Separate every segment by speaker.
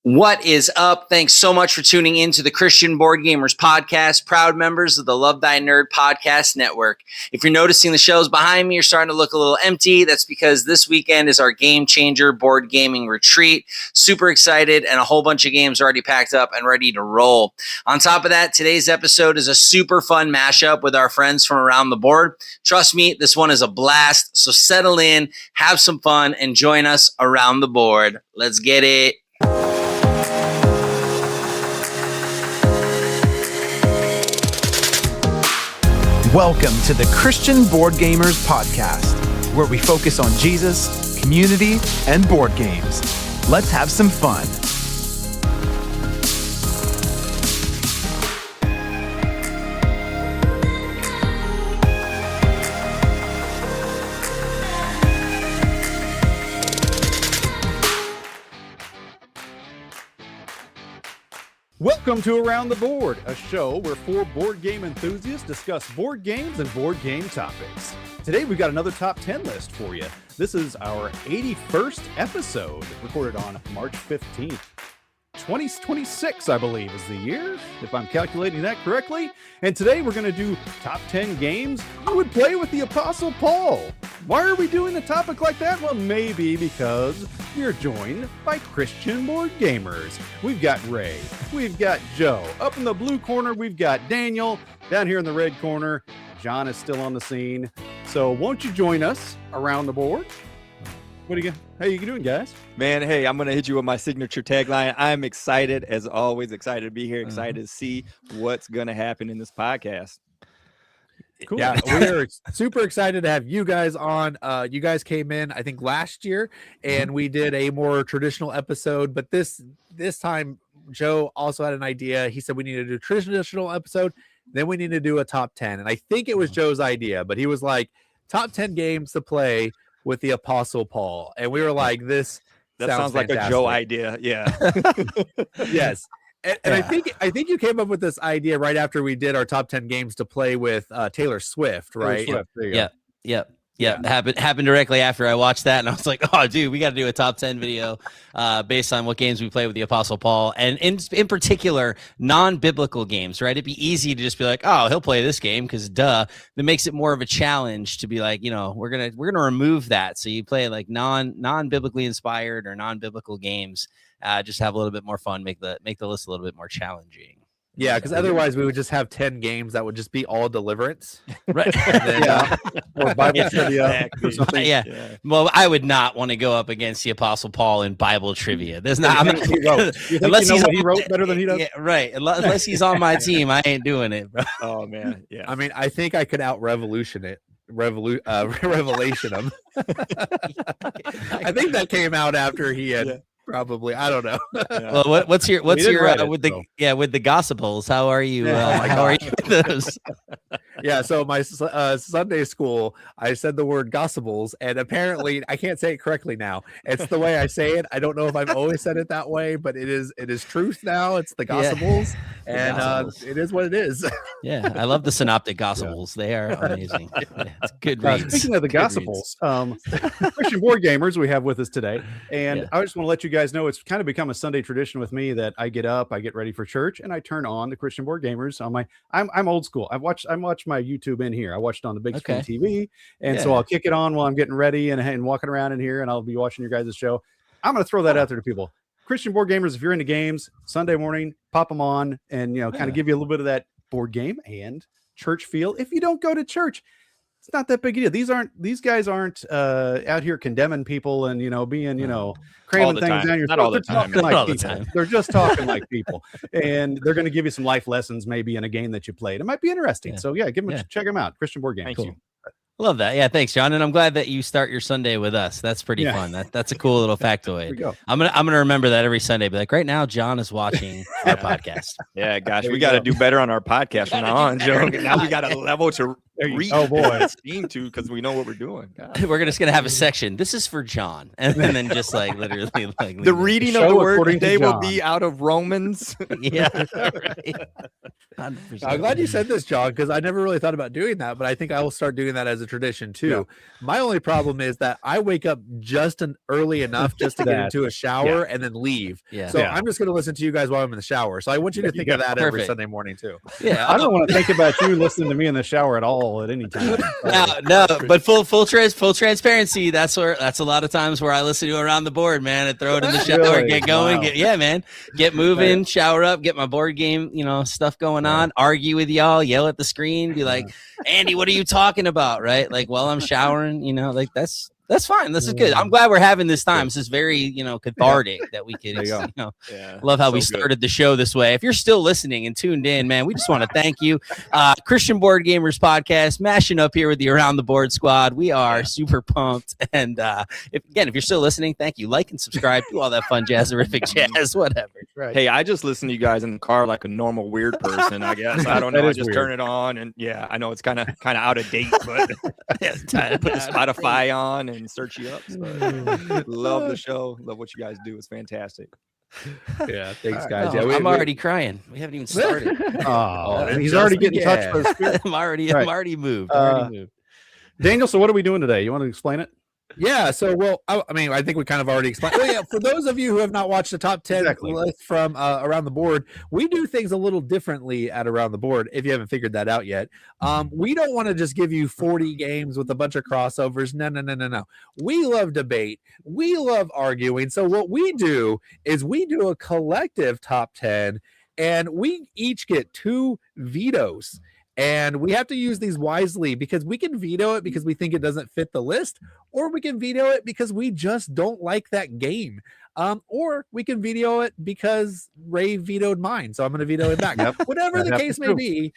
Speaker 1: What is up? Thanks so much for tuning into the Christian Board Gamers podcast, proud members of the Love Thy Nerd podcast network. If you're noticing the shelves behind me are starting to look a little empty, that's because this weekend is our Game Changer board gaming retreat. Super excited, and a whole bunch of games already packed up and ready to roll. On top of that, today's episode is a super fun mashup with our friends from around the board. Trust me, this one is a blast, so settle in, have some fun, and join us around the board. Let's get it.
Speaker 2: Welcome to the Christian Board Gamers podcast, where we focus on Jesus, community, and board games. Let's have some fun.
Speaker 3: Welcome to Around the Board, a show where four board game enthusiasts discuss board games and board game topics. Today we've got another top 10 list for you. This is our 81st episode, recorded on March 15th. 2026, I believe, is the year, if I'm calculating that correctly. And today we're going to do top 10 games you would play with the Apostle Paul. Why are we doing a topic like that? Well, maybe because we're joined by Christian board gamers. We've got Ray, we've got Joe. Up in the blue corner, we've got Daniel. Down here in the red corner, John is still on the scene. So won't you join us around the board? How you doing, guys?
Speaker 4: Man, hey, I'm going to hit you with my signature tagline. I'm excited, as always, excited to be here, excited to see what's going to happen in this podcast.
Speaker 5: Cool. Yeah, we are super excited to have you guys on. You guys came in, I think, last year, and we did a more traditional episode. But this time, Joe also had an idea. He said we need to do a traditional episode, then we need to do a top 10. And I think it was Joe's idea, but he was like, top 10 games to play with the Apostle Paul. And we were like, that
Speaker 4: sounds like
Speaker 5: fantastic.
Speaker 4: a Joe idea. Yeah.
Speaker 5: Yes. And I think you came up with this idea right after we did our top 10 games to play with Taylor Swift, right?
Speaker 1: Yeah. Happened directly after I watched that, and I was like, oh, dude, we got to do a top 10 video based on what games we play with the Apostle Paul, and in particular, non-biblical games, right? It'd be easy to just be like, oh, he'll play this game because duh. That makes it more of a challenge to be like, we're gonna remove that. So you play like non-biblically inspired or non-biblical games. Just have a little bit more fun, make the list a little bit more challenging.
Speaker 5: Yeah, because otherwise we would just have 10 games that would just be all deliverance.
Speaker 1: Right.
Speaker 5: Then,
Speaker 3: Or Bible trivia or something.
Speaker 1: Yeah. Well, I would not want to go up against the Apostle Paul in Bible trivia. There's not.
Speaker 3: You think he wrote better than he does?
Speaker 1: Yeah, right. Unless he's on my team, I ain't doing it, bro.
Speaker 4: Oh, man. Yeah.
Speaker 5: I mean, I think I could out-revelation it. Revelation him. I think that came out after he had probably. I don't know.
Speaker 1: Well, what's your with the Gospels? How are you? How are you with those?
Speaker 5: Yeah, so my Sunday school, I said the word Gospels, and apparently I can't say it correctly now. It's the way I say it. I don't know if I've always said it that way, but it is truth now. It's the Gospels, and it is what it is.
Speaker 1: Yeah, I love the Synoptic Gospels. They are amazing. It's good reads.
Speaker 3: Speaking of the Gospels, Christian board gamers we have with us today, and I just want to let you guys know it's kind of become a Sunday tradition with me that I get up, I get ready for church, and I turn on the Christian board gamers on my. I'm old school. I watch my YouTube in here. I watched on the big screen TV, and so I'll kick it on while I'm getting ready and walking around in here, and I'll be watching your guys' show. I'm going to throw that out there to people. Christian board gamers, if you're into games, Sunday morning, pop them on, and kind of give you a little bit of that board game and church feel. If you don't go to church, it's not that big a deal. These guys aren't out here condemning people and being cramming things down your throat. They're talking like people. They're just talking like people, and they're going to give you some life lessons maybe in a game that you played. It might be interesting. So check them out. Christian board games.
Speaker 4: Thank you.
Speaker 1: Love that. Yeah, thanks, John. And I'm glad that you start your Sunday with us. That's pretty fun. That's a cool little factoid.
Speaker 3: There we go.
Speaker 1: I'm gonna remember that every Sunday. Be like, right now, John is watching our podcast.
Speaker 4: Yeah, gosh, we got to do better on our podcast from now on, Joe. Now we got a level to
Speaker 3: Oh boy.
Speaker 4: Steam to because we know what we're doing. God.
Speaker 1: We're just gonna have a section. This is for John, and then just like literally like
Speaker 4: The reading of
Speaker 3: show
Speaker 4: the word
Speaker 3: according to
Speaker 4: today will
Speaker 3: John.
Speaker 4: be out of Romans.
Speaker 1: yeah, right. 100%.
Speaker 5: I'm glad you said this, John, because I never really thought about doing that, but I think I will start doing that as a tradition too.
Speaker 3: Yeah.
Speaker 5: My only problem is that I wake up just early enough just to get into a shower and then leave.
Speaker 1: Yeah.
Speaker 5: So I'm just going to listen to you guys while I'm in the shower. So I want you to think of that every
Speaker 1: Perfect.
Speaker 5: Sunday morning too.
Speaker 1: Yeah,
Speaker 3: I don't want to think about you listening to me in the shower at all at any time.
Speaker 1: no, but full transparency. That's a lot of times where I listen to Around the Board, man, and throw it in the shower,
Speaker 3: Really?
Speaker 1: get going,
Speaker 3: Wow.
Speaker 1: get moving, shower up, get my board game, stuff going on, argue with y'all, yell at the screen, be like, Andy, what are you talking about? Right? Like while I'm showering, like that's fine. This is good. I'm glad we're having this time. This is very, cathartic that we could, love how we started the show this way. If you're still listening and tuned in, man, we just want to thank you. Christian Board Gamers Podcast, mashing up here with the Around the Board squad. We are super pumped. And if you're still listening, thank you. Like and subscribe, do all that fun jazzerific jazz, whatever.
Speaker 3: Right.
Speaker 4: Hey, I just listen to you guys in the car like a normal weird person, I guess. I don't know. I just
Speaker 3: weird.
Speaker 4: turn it on, and I know it's kind of out of date, but put the Spotify on and search you up. So, love the show. Love what you guys do. It's fantastic.
Speaker 5: Yeah, thanks, guys.
Speaker 1: Oh,
Speaker 5: Yeah,
Speaker 1: I'm already crying. We haven't even started.
Speaker 3: He's already getting touched by the Spirit.
Speaker 1: I'm already moved.
Speaker 3: Daniel, so what are we doing today? You want to explain it?
Speaker 5: Yeah, so I think we kind of already explained. Oh yeah, for those of you who have not watched the top 10 list from Around the Board, we do things a little differently at Around the Board. If you haven't figured that out yet, we don't want to just give you 40 games with a bunch of crossovers. No. We love debate. We love arguing. So what we do is we do a collective top 10, and we each get 2 vetoes. And we have to use these wisely because we can veto it because we think it doesn't fit the list, or we can veto it because we just don't like that game. Or we can veto it because Ray vetoed mine, so I'm going to veto it back. Whatever the case may be,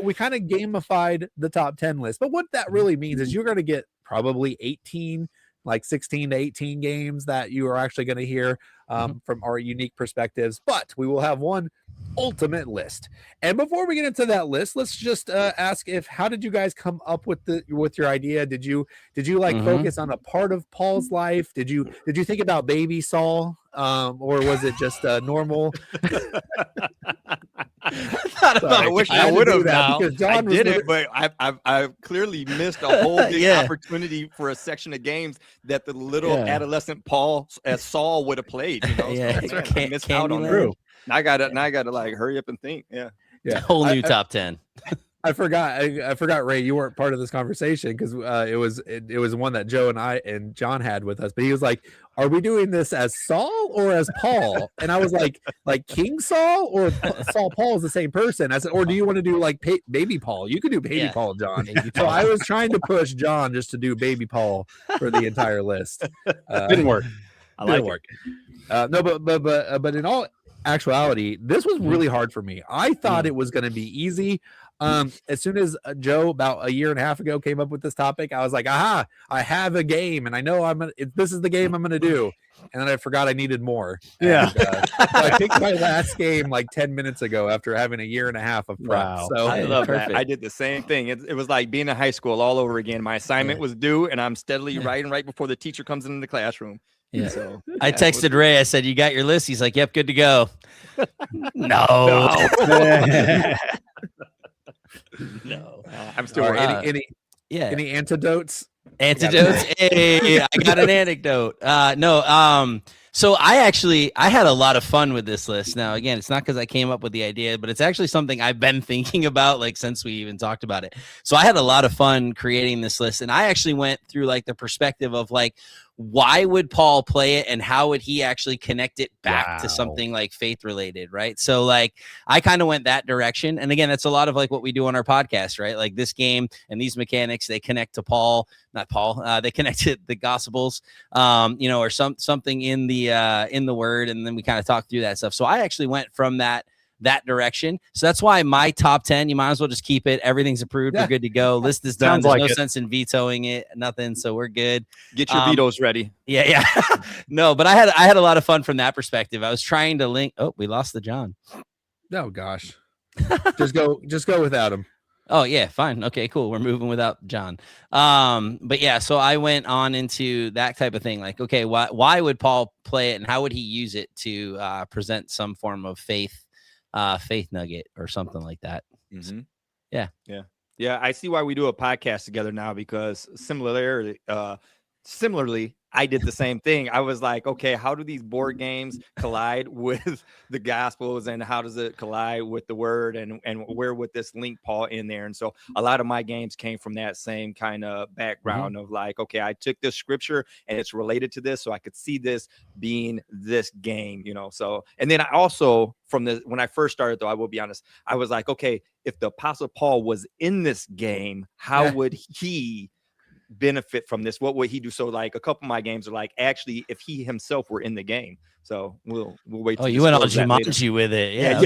Speaker 5: we kind of gamified the top 10 list. But what that really means is you're going to get probably 16 to 18 games that you are actually going to hear from our unique perspectives. But we will have one ultimate list. And before we get into that list, let's just ask how did you guys come up with your idea? Did you focus on a part of Paul's life? Did you think about baby Saul, or was it just normal?
Speaker 4: I wish I would have now. I did it, but I've clearly missed a whole big opportunity for a section of games that the little adolescent Paul as Saul would have played. I missed out on that. I gotta like hurry up and think.
Speaker 1: Whole new top 10.
Speaker 5: I forgot, Ray, you weren't part of this conversation because it was one that Joe and I and John had with us. But he was like, "Are we doing this as Saul or as Paul?" And I was like King Saul or Saul Paul is the same person. I said, or do you want to do like baby Paul? You could do baby Paul, John. So I was trying to push John just to do baby Paul for the entire list.
Speaker 3: Didn't work.
Speaker 5: Didn't work. No, but in all actuality, this was really hard for me. I thought it was going to be easy. As soon as Joe about a year and a half ago came up with this topic, I was like, aha, I have a game and I know this is the game I'm going to do. And then I forgot I needed more.
Speaker 3: Yeah.
Speaker 5: And, so I picked my last game like 10 minutes ago after having a year and a half of prep.
Speaker 3: Wow.
Speaker 5: So
Speaker 4: I love that. I did the same thing. It was like being in high school all over again. My assignment was due and I'm steadily writing right before the teacher comes into the classroom.
Speaker 1: Yeah.
Speaker 4: So
Speaker 1: I texted Ray. I said, "You got your list?" He's like, "Yep, good to go." No.
Speaker 5: I'm still any antidotes?
Speaker 1: Antidotes. Hey, I got an anecdote. So I had a lot of fun with this list. Now, again, it's not because I came up with the idea, but it's actually something I've been thinking about like since we even talked about it. So I had a lot of fun creating this list, and I actually went through like the perspective of like, why would Paul play it and how would he actually connect it back to something like faith related, right? So like I kind of went that direction. And again, that's a lot of like what we do on our podcast, right? Like this game and these mechanics, they connect to they connect to the Gospels, or something in the word. And then we kind of talk through that stuff. So I actually went from that direction. So that's why my top 10, you might as well just keep it. Everything's approved. We're good to go. List is done. There's no sense in vetoing it. Nothing. So we're good.
Speaker 4: Get your vetoes ready.
Speaker 1: Yeah. No, but I had a lot of fun from that perspective. I was trying to link. Oh, we lost the John.
Speaker 5: Oh gosh. just go without him.
Speaker 6: Oh yeah, fine. Okay, cool. We're moving without John. But yeah, so I went on into that type of thing. Like, okay, why would Paul play it, and how would he use it to present some form of faith nugget or something like that?
Speaker 4: Mm-hmm.
Speaker 6: Yeah.
Speaker 4: I see why we do a podcast together now, because similarly, I did the same thing. I was like, okay, how do these board games collide with the Gospels, and how does it collide with the Word, and where would this link Paul in there? And so a lot of my games came from that same kind of background of like, okay, I took this scripture and it's related to this, so I could see this being this game, So, and then I also, when I first started, though, I will be honest, I was like, okay, if the Apostle Paul was in this game, how would he benefit from this? What would he do? So like a couple of my games are like, actually, if he himself were in the game. So we'll wait.
Speaker 6: Oh, you went all Jumanji with it. Yeah.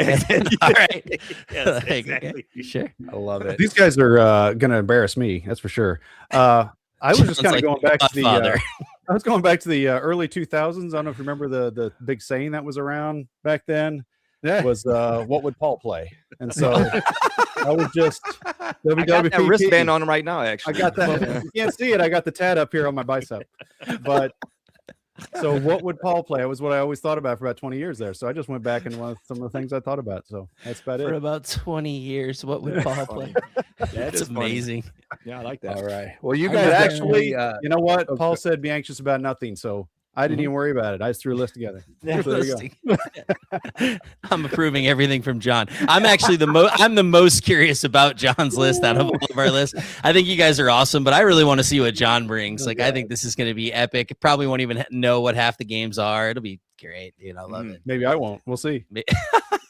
Speaker 4: All right. Yes, exactly.
Speaker 6: Sure.
Speaker 5: I love it.
Speaker 3: These guys are going to embarrass me. That's for sure. I was just kind of going back to the I was going back to the early 2000s. I don't know if you remember the big saying that was around back then. Was what would Paul play? And so I was just
Speaker 4: I got that wristband on him right now. Actually,
Speaker 3: I got that. You can't see it. I got the tat up here on my bicep. But so what would Paul play? It was what I always thought about for about 20 years there. So I just went back and some of the things I thought about. So that's about it.
Speaker 6: For about 20 years, what would Paul play? That's amazing.
Speaker 4: Funny. Yeah, I like that.
Speaker 5: All right. Well, you guys
Speaker 3: actually, you know what? Okay. Paul said, "Be anxious about nothing." So I didn't even worry about it. I just threw a list together.
Speaker 6: So there you go. I'm approving everything from John. I'm actually I'm the most curious about John's list out of all of our lists. I think you guys are awesome, but I really want to see what John brings. Like, I think this is going to be epic. Probably won't even know what half the games are. It'll be great, dude. I love it.
Speaker 3: Maybe I won't. We'll see.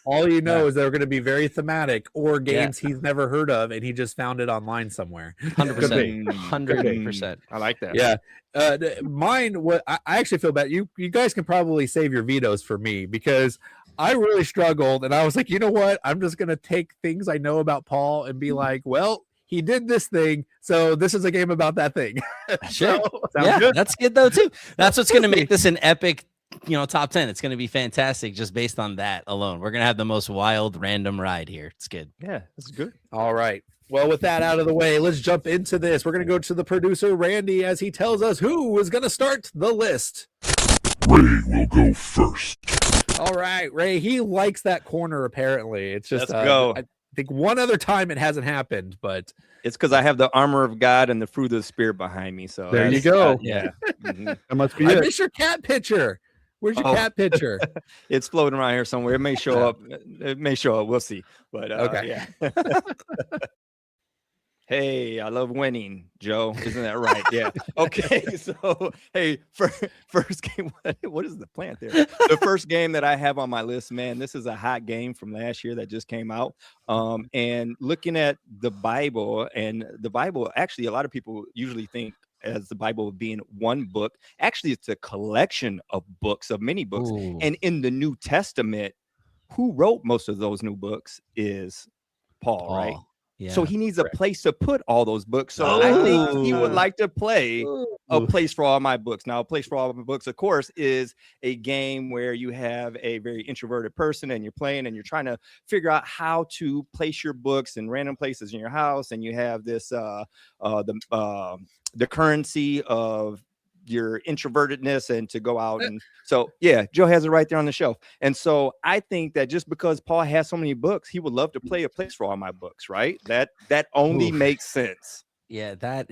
Speaker 5: All you know is they're going to be very thematic, or games he's never heard of, and he just found it online somewhere.
Speaker 6: 100%. 100%.
Speaker 4: I like that.
Speaker 5: Yeah. Mine, what I actually feel bad. You guys can probably save your vetoes for me, because I really struggled, and I was like, you know what? I'm just going to take things I know about Paul and be like, well, he did this thing, so this is a game about that thing.
Speaker 6: Sure. Good. That's good though too. That's what's going to make this an epic, top 10. It's going to be fantastic just based on that alone. We're going to have the most wild random ride here. It's good.
Speaker 4: Yeah, that's good.
Speaker 5: All right. Well, with that out of the way, let's jump into this. We're going to go to the producer, Randy, as he tells us who is going to start the list.
Speaker 7: Ray will go first.
Speaker 5: All right, Ray. He likes that corner, apparently. It's just,
Speaker 4: let's go.
Speaker 5: I think one other time it hasn't happened, but
Speaker 4: it's because I have the armor of God and the fruit of the Spirit behind me. So
Speaker 3: there you go.
Speaker 4: Yeah.
Speaker 3: That must be
Speaker 5: I
Speaker 3: it.
Speaker 5: miss your cat picture. Where's your cat picture?
Speaker 4: It's floating around here somewhere. It may show up. It may show up. We'll see. But
Speaker 5: okay.
Speaker 4: Yeah. Hey, I love winning, Joe. Isn't that right? Yeah. Okay. So, hey, first game. What is the plant there? The first game that I have on my list, man, this is a hot game from last year that just came out. And looking at the Bible, actually, a lot of people usually think as the Bible being one book. Actually, it's a collection of books, of many books. Ooh. And in the New Testament, who wrote most of those new books is Paul. Right? Yeah. So he needs a place to put all those books. So I think he would like to play a place for all my books. Now, a place for all my books, of course, is a game where you have a very introverted person and you're playing and you're trying to figure out how to place your books in random places in your house. And you have this the currency of your introvertedness and to go out. And so, yeah, Joe has it right there on the shelf. And so I think that just because Paul has so many books, he would love to play a place for all my books, right? That only makes sense.
Speaker 6: Yeah, that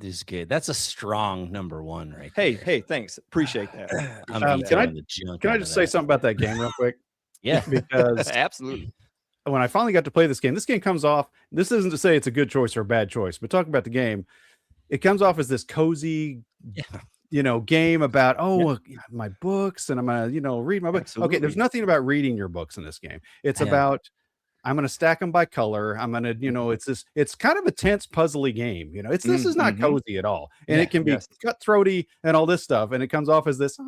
Speaker 6: is good. That's a strong number one, right?
Speaker 4: Hey, thanks. Appreciate that.
Speaker 3: Can I just say something about that game real quick?
Speaker 6: Yeah,
Speaker 3: because
Speaker 4: absolutely.
Speaker 3: When I finally got to play this game comes off. This isn't to say it's a good choice or a bad choice, but talking about the game, it comes off as this cozy, game about, my books, and I'm going to, read my books. Absolutely. Okay, there's nothing about reading your books in this game. It's about, I'm going to stack them by color. I'm going to, it's kind of a tense, puzzly game. This is not cozy at all. And it can be cutthroaty and all this stuff. And it comes off as this,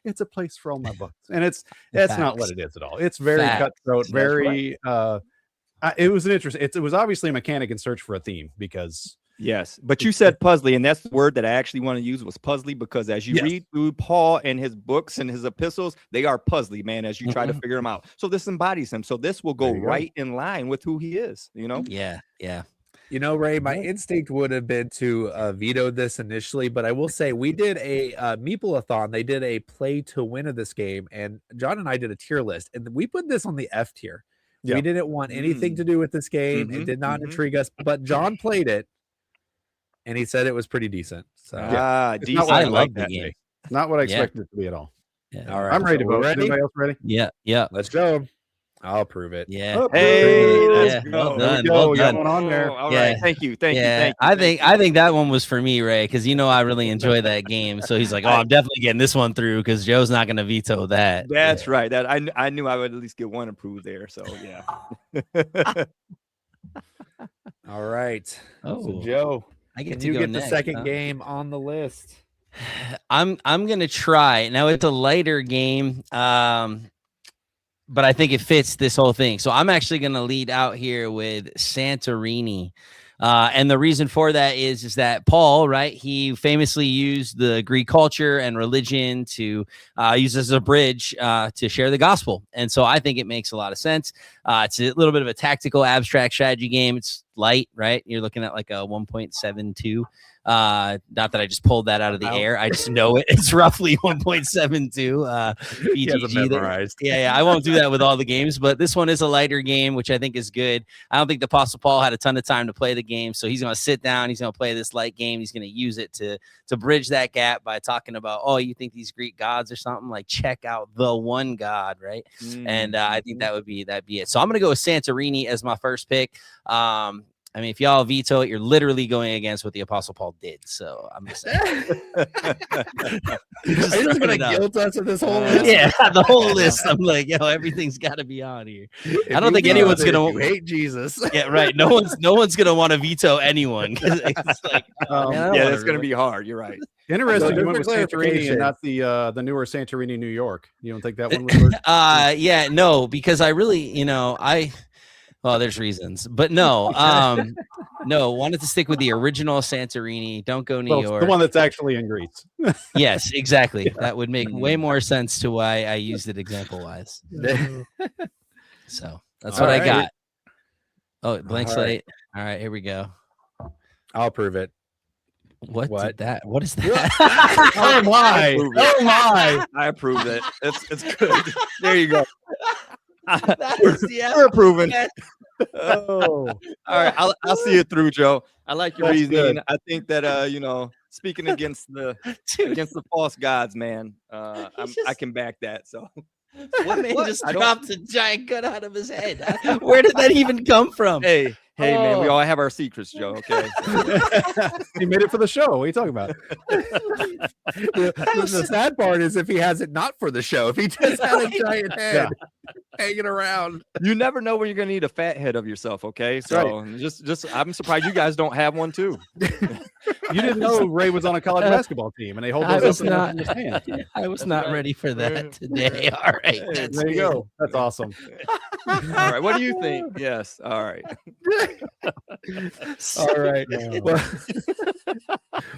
Speaker 3: it's a place for all my books. And that's not what it is at all. It's very cutthroat, very, it was it was obviously a mechanic in search for a theme because.
Speaker 4: Yes, but you said puzzly, and that's the word that I actually want to use was puzzly, because as you read through Paul and his books and his epistles, they are puzzly, man, as you try to figure them out. So this embodies him. So this will go right in line with who he is,
Speaker 6: Yeah.
Speaker 5: You know, Ray, my instinct would have been to veto this initially, but I will say we did a Meeple-a-thon. They did a play to win of this game, and John and I did a tier list, and we put this on the F tier. Yep. We didn't want anything to do with this game. It did not intrigue us, but John played it, and he said it was pretty decent. So
Speaker 6: decent. I love the game.
Speaker 3: Not what I expected it to be at all.
Speaker 5: Yeah. All right,
Speaker 3: I'm ready to vote.
Speaker 5: Ready?
Speaker 3: Anybody else ready?
Speaker 6: Yeah.
Speaker 5: Let's go. I'll prove it.
Speaker 6: Yeah.
Speaker 4: Hey, let's go.
Speaker 6: Well done.
Speaker 3: Well done. Going on there.
Speaker 4: All right. Thank you.
Speaker 6: I think that one was for me, Ray, because I really enjoy that game. So he's like, "Oh, I'm definitely getting this one through because Joe's not going to veto that."
Speaker 4: That's right. That I knew I would at least get one approved there. So yeah.
Speaker 5: All right.
Speaker 6: Oh,
Speaker 5: so Joe,
Speaker 6: I get
Speaker 5: can
Speaker 6: to
Speaker 5: you
Speaker 6: go
Speaker 5: get
Speaker 6: next,
Speaker 5: the second game on the list?
Speaker 6: I'm gonna try. Now it's a lighter game. But I think it fits this whole thing. So I'm actually going to lead out here with Santorini. And the reason for that is that Paul, right, he famously used the Greek culture and religion to use as a bridge to share the gospel. And so I think it makes a lot of sense. It's a little bit of a tactical abstract strategy game. It's light, right? You're looking at like a 1.72. Not that I just pulled that out of the air. I just know it. It's roughly 1.72 BGG. Yeah. I won't do that with all the games, but this one is a lighter game, which I think is good. I don't think the Apostle Paul had a ton of time to play the game, so he's going to sit down. He's going to play this light game. He's going to use it to bridge that gap by talking about, oh, you think these Greek gods or something? Like, check out the one God, right? And I think that'd be it. So I'm going to go with Santorini as my first pick. I mean, if y'all veto it, you're literally going against what the Apostle Paul did. So I'm just saying.
Speaker 5: Are you just going to guilt us with this whole list?
Speaker 6: Yeah, the whole list. I'm like, everyththing's got to be on here. I don't think anyone's going to
Speaker 5: hate Jesus.
Speaker 6: Yeah, right. No one's going to want to veto anyone. It's like,
Speaker 4: it's going to be hard. You're right.
Speaker 3: Interesting. You went with Santorini and not the newer Santorini, New York. You don't think that one would work?
Speaker 6: No, because I really, well, there's reasons, but no, wanted to stick with the original Santorini. Don't go New York.
Speaker 3: The one that's actually in Greece.
Speaker 6: Yes, exactly. That would make way more sense to why I used it example wise. So that's what I got. Oh, blank slate. All right, here we go.
Speaker 5: I'll prove it.
Speaker 6: What is that?
Speaker 3: Oh my!
Speaker 4: I approve it. It's good. There you go.
Speaker 6: We're
Speaker 4: approving. All right, I'll see it through, Joe. I like your reasoning. Good. I think that speaking against the false gods, man, I can back that. So
Speaker 6: what man just dropped a giant gun out of his head? Where did that even come from?
Speaker 4: Hey, man, we all have our secrets, Joe. Okay.
Speaker 3: He made it for the show. What are you talking about?
Speaker 5: The sad part is if he has it not for the show, if he just had a giant head hanging around.
Speaker 4: You never know when you're going to need a fat head of yourself, okay? So just I'm surprised you guys don't have one too.
Speaker 3: You didn't know Ray was on a college basketball team and they hold those up in his hand.
Speaker 6: I was not ready for that today. All right.
Speaker 3: There you go. That's awesome.
Speaker 4: All right. What do you think? Yes. All right.
Speaker 5: All right.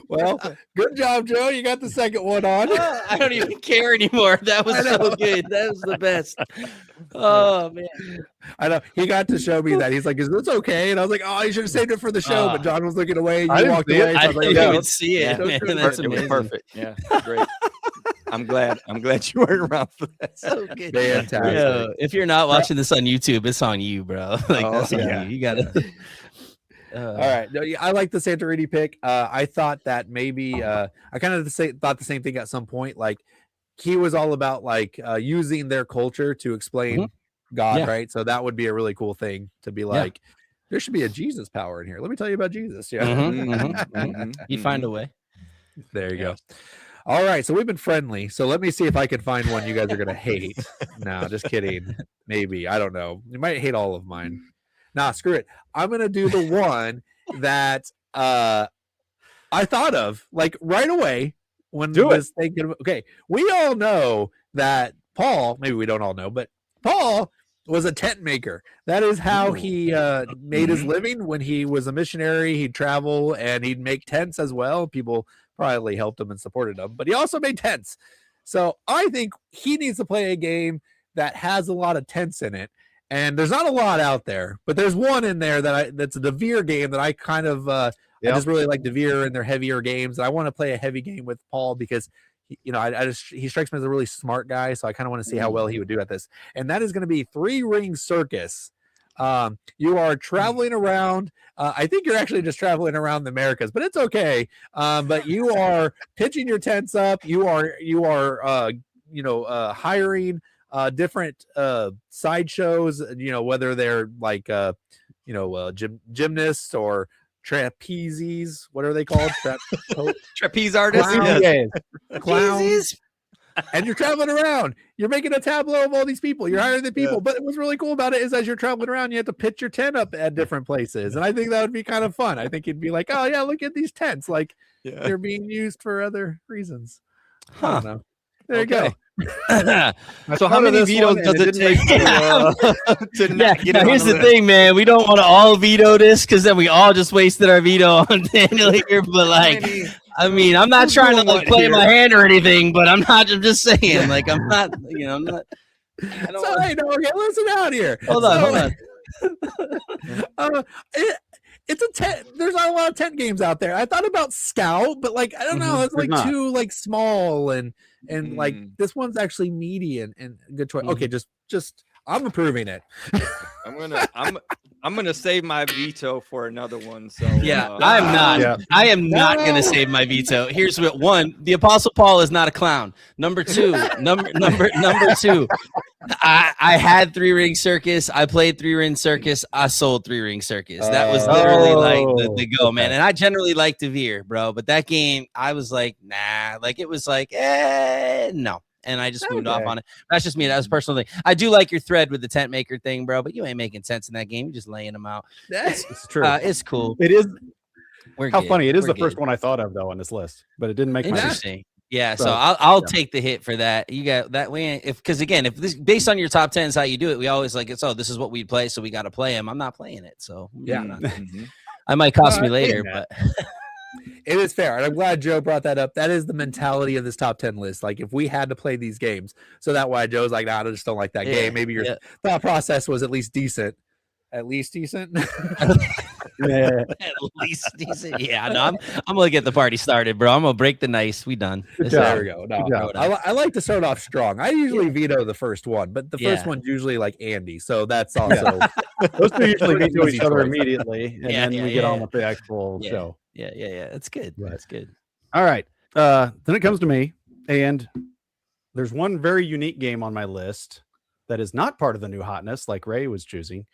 Speaker 5: Well, good job, Joe. You got the second one on.
Speaker 6: I don't even care anymore. That was so good. That was the best. Oh man,
Speaker 5: I know he got to show me that. He's like, "Is this okay?" And I was like, "Oh, you should have saved it for the show." But John was looking away. You walked away.
Speaker 6: I didn't even see it. Man, that's
Speaker 4: amazing. It was perfect. Yeah, great. I'm glad you weren't around for that.
Speaker 6: So good. If you're not watching this on YouTube, it's on you, bro. That's on you. You gotta.
Speaker 5: All right. No, I like the Santorini pick. I thought that maybe I kind of thought the same thing at some point. Like he was all about like using their culture to explain God, right? So that would be a really cool thing to be like, there should be a Jesus power in here. Let me tell you about Jesus. Yeah.
Speaker 6: You find a way.
Speaker 5: There you go. All right. So we've been friendly. So let me see if I can find one you guys are going to hate. No, just kidding. Maybe. I don't know. You might hate all of mine. Nah, screw it. I'm going to do the I thought of like right away when I was thinking, okay, we all know that Paul, maybe we don't all know, but Paul was a tent maker. That is how he made his living when he was a missionary. He'd travel and he'd make tents as well. People probably helped him and supported him, but he also made tents. So I think he needs to play a game that has a lot of tents in it. And there's not a lot out there, but there's one in there that's a Devere game that I kind of I just really like Devere and their heavier games. I want to play a heavy game with Paul because he strikes me as a really smart guy, so I kind of want to see how well he would do at this. And that is going to be 3-Ring Circus. You are traveling around. I think you're actually just traveling around the Americas, but it's okay. But you are pitching your tents up. You are hiring different sideshows. Whether they're like gymnasts or trapezes. What are they called?
Speaker 4: Trapeze artists.
Speaker 5: Clowns. And you're traveling around. You're making a tableau of all these people. You're hiring the people. But what's really cool about it is as you're traveling around, you have to pitch your tent up at different places. And I think that would be kind of fun. I think you'd be like, oh, yeah, look at these tents. Like they're being used for other reasons. I don't know. There you go.
Speaker 4: So how many vetoes does it take to not get it?
Speaker 6: Here's the thing, man. We don't want to all veto this because then we all just wasted our veto on Daniel here. But like, I'm not trying to like play my hand or anything, but I'm just saying, like, I'm not. I don't.
Speaker 5: Okay, listen out here.
Speaker 6: Hold on.
Speaker 5: It's a tent. There's not a lot of tent games out there. I thought about Scout, but like I don't know. It's like too like small and like this one's actually meaty and good choice. Okay, just I'm approving it.
Speaker 4: I'm gonna save my veto for another one. So
Speaker 6: I'm not. Yeah. I am not gonna save my veto. Here's what: 1, the Apostle Paul is not a clown. Number 2, number 2. I had 3-Ring Circus. I played 3-Ring Circus. I sold 3-Ring Circus. That was literally like the go, man. And I generally like Devere, bro. But that game, I was like, nah. Like it was like, no. And I just moved off on it. That's just me. That was a personal thing. I do like your thread with the tent maker thing, bro. But you ain't making sense in that game. You're just laying them out.
Speaker 3: It's true.
Speaker 6: It's cool.
Speaker 3: It is.
Speaker 6: How
Speaker 3: funny. It is the first one I thought of though on this list, but it didn't make
Speaker 6: interesting. Yeah, so I'll take the hit for that. You got that way because again, if this based on your top 10 is how you do it, we always like it's this is what we play, so we got to play him. I'm not playing it, so I might cost me later, but
Speaker 5: it is fair. And I'm glad Joe brought that up. That is the mentality of this top 10 list. Like if we had to play these games, so that why Joe's like, nah, I just don't like that game. Maybe your thought process was at least decent. At least decent.
Speaker 6: At least decent. Yeah, no, I'm gonna get the party started, bro. I'm gonna break the nice. We done.
Speaker 5: There we go. No, I like to start off strong. I usually veto the first one, but the first one's usually like Andy, so that's also
Speaker 3: those two usually veto each other immediately, and then we get on with the actual show.
Speaker 6: Yeah. That's good.
Speaker 3: Right.
Speaker 6: That's good.
Speaker 3: All right. Then it comes to me, and there's one very unique game on my list that is not part of the new hotness, like Ray was choosing.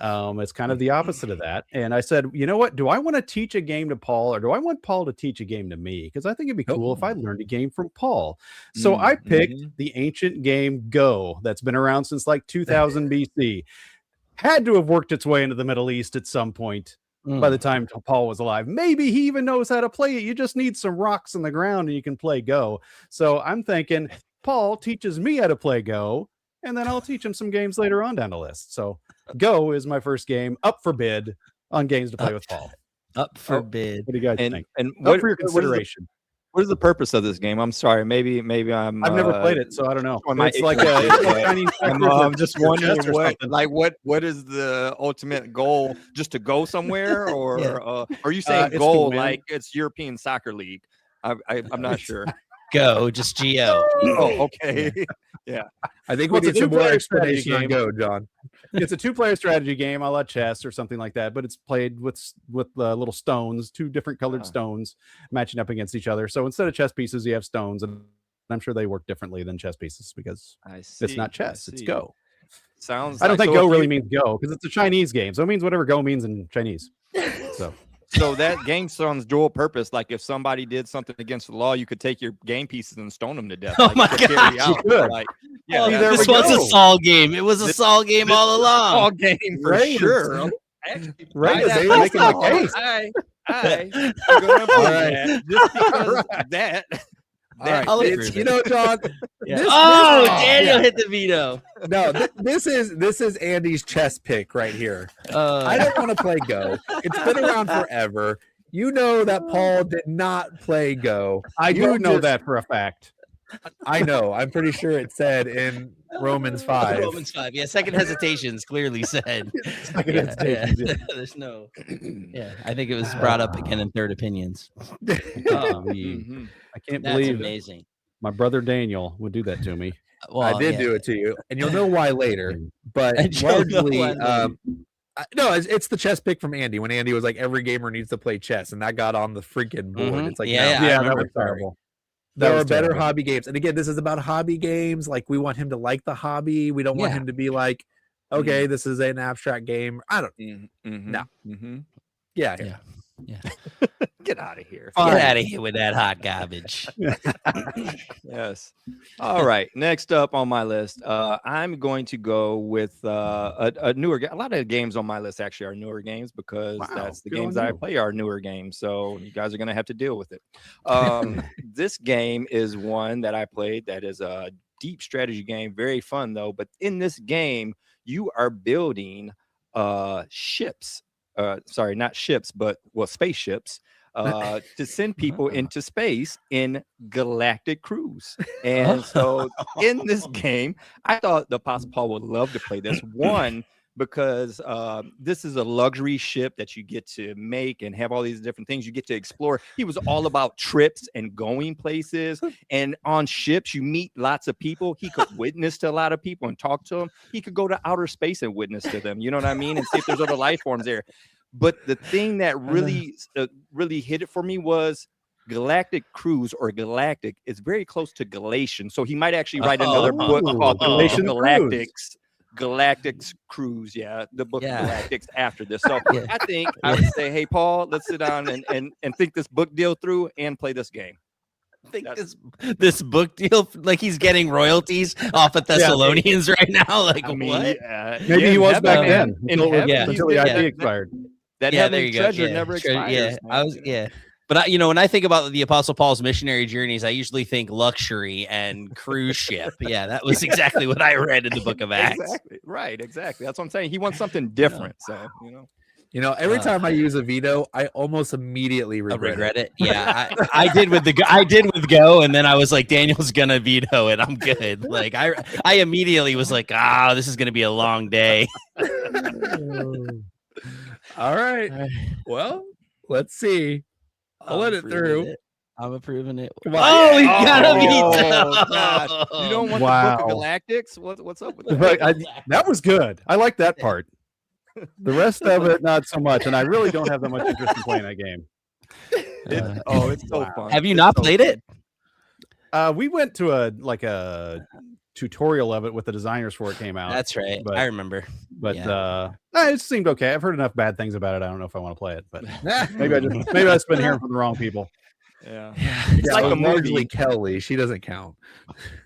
Speaker 3: It's kind of the opposite of that. And I said, you know what? Do I want to teach a game to Paul or do I want Paul to teach a game to me? Because I think it'd be cool if I learned a game from Paul. So I picked the ancient game Go that's been around since like 2000 BC. Had to have worked its way into the Middle East at some point by the time Paul was alive. Maybe he even knows how to play it. You just need some rocks in the ground and you can play Go. So I'm thinking Paul teaches me how to play Go, and then I'll teach him some games later on down the list. So Go is my first game up for bid on games to play with Paul.
Speaker 6: Up for bid.
Speaker 3: What do you guys think?
Speaker 4: And
Speaker 3: up for your consideration.
Speaker 4: What is the purpose of this game? I'm sorry. Maybe
Speaker 3: I've never played it, so I don't know.
Speaker 4: It's like I'm just wondering what is the ultimate goal? Just to go somewhere, or are you saying goal like it's European Soccer League? I'm not sure.
Speaker 6: Go, just Go.
Speaker 4: Oh, okay. Yeah.
Speaker 5: I think we need some more explanation on Go, John.
Speaker 3: It's a 2-player strategy game, a la chess or something like that, but it's played with little stones, 2 different colored stones matching up against each other. So instead of chess pieces, you have stones, and I'm sure they work differently than chess pieces because it's not chess, it's Go. I don't think Go really means Go because it's a Chinese game, so it means whatever Go means in Chinese.
Speaker 4: So that game sounds dual purpose. Like if somebody did something against the law, you could take your game pieces and stone them to death.
Speaker 6: Oh my God! This was a Saul game. It was a Saul game all along.
Speaker 4: Saul game for sure.
Speaker 3: Right? Is making the case.
Speaker 4: I'm going just because of that.
Speaker 5: John.
Speaker 6: Daniel hit the veto.
Speaker 5: No, this is Andy's chess pick right here. I don't want to play Go. It's been around forever. You know that Paul did not play Go.
Speaker 3: I do know that for a fact.
Speaker 5: I know. I'm pretty sure it said in Romans 5.
Speaker 6: Romans 5. Yeah, second hesitations clearly said.
Speaker 3: Second hesitations, yeah.
Speaker 6: There's no. Yeah, I think it was brought up again in third opinions.
Speaker 3: I can't believe
Speaker 6: That's amazing.
Speaker 3: my brother Daniel would do that to me.
Speaker 6: Well,
Speaker 5: I did do it to you, and you'll know why later. But
Speaker 6: And you'll know
Speaker 5: largely,
Speaker 6: why later.
Speaker 5: no, it's the chess pick from Andy when Andy was like, every gamer needs to play chess, and that got on the freaking board. It's like,
Speaker 6: Yeah,
Speaker 5: no,
Speaker 6: I
Speaker 3: that
Speaker 6: remember.
Speaker 3: was terrible.
Speaker 5: there
Speaker 3: was
Speaker 5: are better
Speaker 3: terrible.
Speaker 5: hobby games. And again, this is about hobby games. Like, we want him to like the hobby. We don't want
Speaker 6: Yeah.
Speaker 5: him to be like, okay, this is an abstract game. I don't.
Speaker 4: No.
Speaker 5: Yeah.
Speaker 4: Get out of here.
Speaker 6: Get out of here with that hot garbage.
Speaker 4: Yes. All right. Next up on my list, I'm going to go with a newer game. A lot of the games on my list actually are newer games because that's the
Speaker 3: good
Speaker 4: games
Speaker 3: on
Speaker 4: that I
Speaker 3: you.
Speaker 4: play are newer games. So you guys are going to have to deal with it. This game is one that I played that is a deep strategy game. Very fun, though. But in this game, you are building ships. Sorry, not ships, but spaceships. To send people into space in galactic cruise. And so in this game, I thought the Apostle Paul would love to play this. One, because this is a luxury ship that you get to make and have all these different things you get to explore. He was all about trips and going places. And on ships, you meet lots of people. He could witness to a lot of people and talk to them. He could go to outer space and witness to them. You know what I mean? And see if there's other life forms there. But the thing that really hit it for me was Galactic Cruise or Galactic is very close to Galatian. So he might actually write another book called Galactic's Cruise. Yeah, the book of Galactics after this. So I think I would say, hey, Paul, let's sit down and think this book deal through and play this game.
Speaker 6: I think this book deal, like he's getting royalties off of Thessalonians right now. Like, what?
Speaker 3: Maybe he was back then until the IP expired.
Speaker 4: That heavenly treasure never expires.
Speaker 6: But when I think about the Apostle Paul's missionary journeys, I usually think luxury and cruise ship. Yeah, that was exactly what I read in the book of Acts.
Speaker 4: Exactly. Right, exactly. That's what I'm saying. He wants something different. So,
Speaker 5: every time I use a veto, I almost immediately regret
Speaker 6: it. Yeah, I did with Go, and then I was like, Daniel's gonna veto it. I'm good. Like I immediately was like, this is gonna be a long day.
Speaker 5: All right. Well, let's see. I'll let it through.
Speaker 6: I'm approving it.
Speaker 5: Come on.
Speaker 6: Oh, he got a veto.
Speaker 4: Gosh. You don't want the Book of Galactics? What's up with that?
Speaker 3: That was good. I like that part. The rest of it, not so much. And I really don't have that much interest in playing that game.
Speaker 4: It's so fun.
Speaker 6: Have you not played it?
Speaker 3: We went to a tutorial of it with the designers before it came out.
Speaker 6: That's right. I remember.
Speaker 3: But it seemed okay. I've heard enough bad things about it. I don't know if I want to play it, but maybe I've just been hearing from the wrong people.
Speaker 4: Yeah.
Speaker 5: It's like a movie. Kelly. She doesn't count.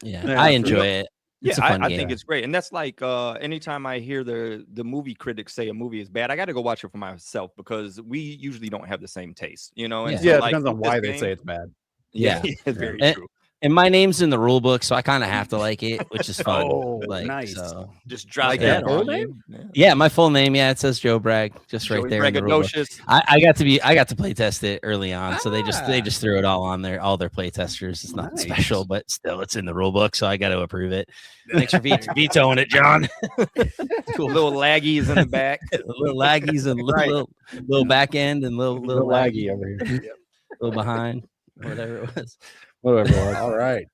Speaker 6: Yeah, I enjoy it. It's a fun
Speaker 4: I
Speaker 6: game.
Speaker 4: think it's great. And that's like anytime I hear the movie critics say a movie is bad, I got to go watch it for myself because we usually don't have the same taste, And so,
Speaker 3: it depends on why they say it's bad.
Speaker 6: Yeah,
Speaker 4: it's very true.
Speaker 6: And my name's in the rule book, so I kind of have to like it, which is fun.
Speaker 3: Nice.
Speaker 6: So.
Speaker 4: Just drop
Speaker 5: that
Speaker 4: full
Speaker 5: on
Speaker 4: name?
Speaker 6: Yeah, my full name. Yeah, it says Joe Bragg, just right there. In the rule book. I got to play test it early on, so they just threw it all on there. All their play testers. It's not special, but still, it's in the rule book, so I got to approve it. Thanks for vetoing it, John.
Speaker 4: Cool. Little laggies in the back,
Speaker 6: little laggies and little back end and little
Speaker 3: laggy over here,
Speaker 6: little behind, whatever it was.
Speaker 3: Whatever it was.
Speaker 5: All right.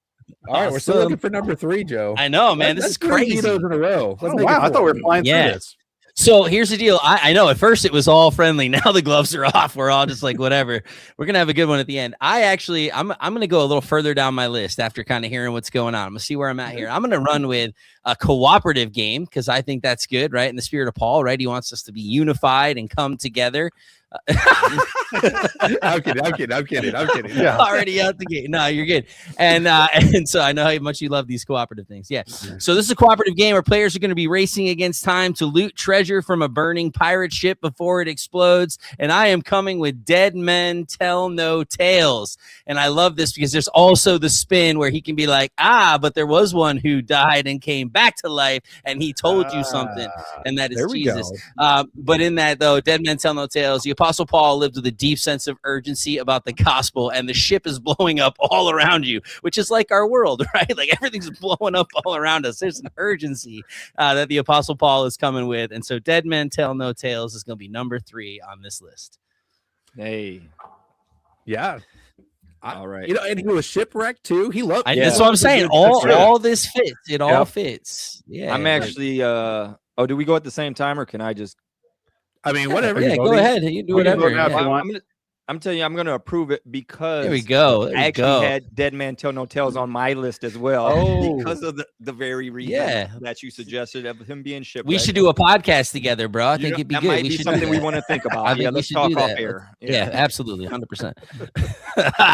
Speaker 5: All right, we're still looking for number 3, Joe.
Speaker 6: I know, man. This is crazy.
Speaker 5: Vetoes in a row.
Speaker 3: Wow, I thought we were flying through this.
Speaker 6: So here's the deal. I know at first it was all friendly. Now the gloves are off. We're all just like, whatever. We're going to have a good one at the end. I'm going to go a little further down my list after kind of hearing what's going on. I'm going to see where I'm at here. I'm going to run with a cooperative game because I think that's good, right? In the spirit of Paul, right? He wants us to be unified and come together.
Speaker 5: I'm kidding.
Speaker 6: Yeah. Already out the gate. No, you're good. And so I know how much you love these cooperative things. Yeah. So this is a cooperative game where players are going to be racing against time to loot treasure from a burning pirate ship before it explodes. And I am coming with Dead Men Tell No Tales. And I love this because there's also the spin where he can be like, but there was one who died and came back to life and he told you something. And that is Jesus. But in that though, Dead Men Tell No Tales, the Apostle Paul lived with a deep sense of urgency about the gospel, and the ship is blowing up all around you, which is like our world, right? Like everything's blowing up all around us. There's an urgency that the Apostle Paul is coming with. And so Dead Men Tell No Tales is going to be number 3 on this list.
Speaker 4: Hey.
Speaker 5: Yeah.
Speaker 4: All right.
Speaker 5: And he was shipwrecked too. He loved.
Speaker 6: That's what I'm saying. All this fits. It all fits. Yeah.
Speaker 4: I'm actually. Do we go at the same time, or can I just?
Speaker 5: I mean, whatever.
Speaker 6: Yeah, go ahead. You do whatever.
Speaker 4: I'm telling you, I'm going to approve it because
Speaker 6: there we go.
Speaker 4: I actually had Dead Man Tell No Tales on my list as well because of the very reason that you suggested of him being shipwrecked.
Speaker 6: We should do a podcast together, bro. I think it'd be
Speaker 4: that
Speaker 6: good.
Speaker 4: Might be something we want to think about.
Speaker 6: I think
Speaker 4: let's talk off air.
Speaker 6: Yeah, absolutely, 100%.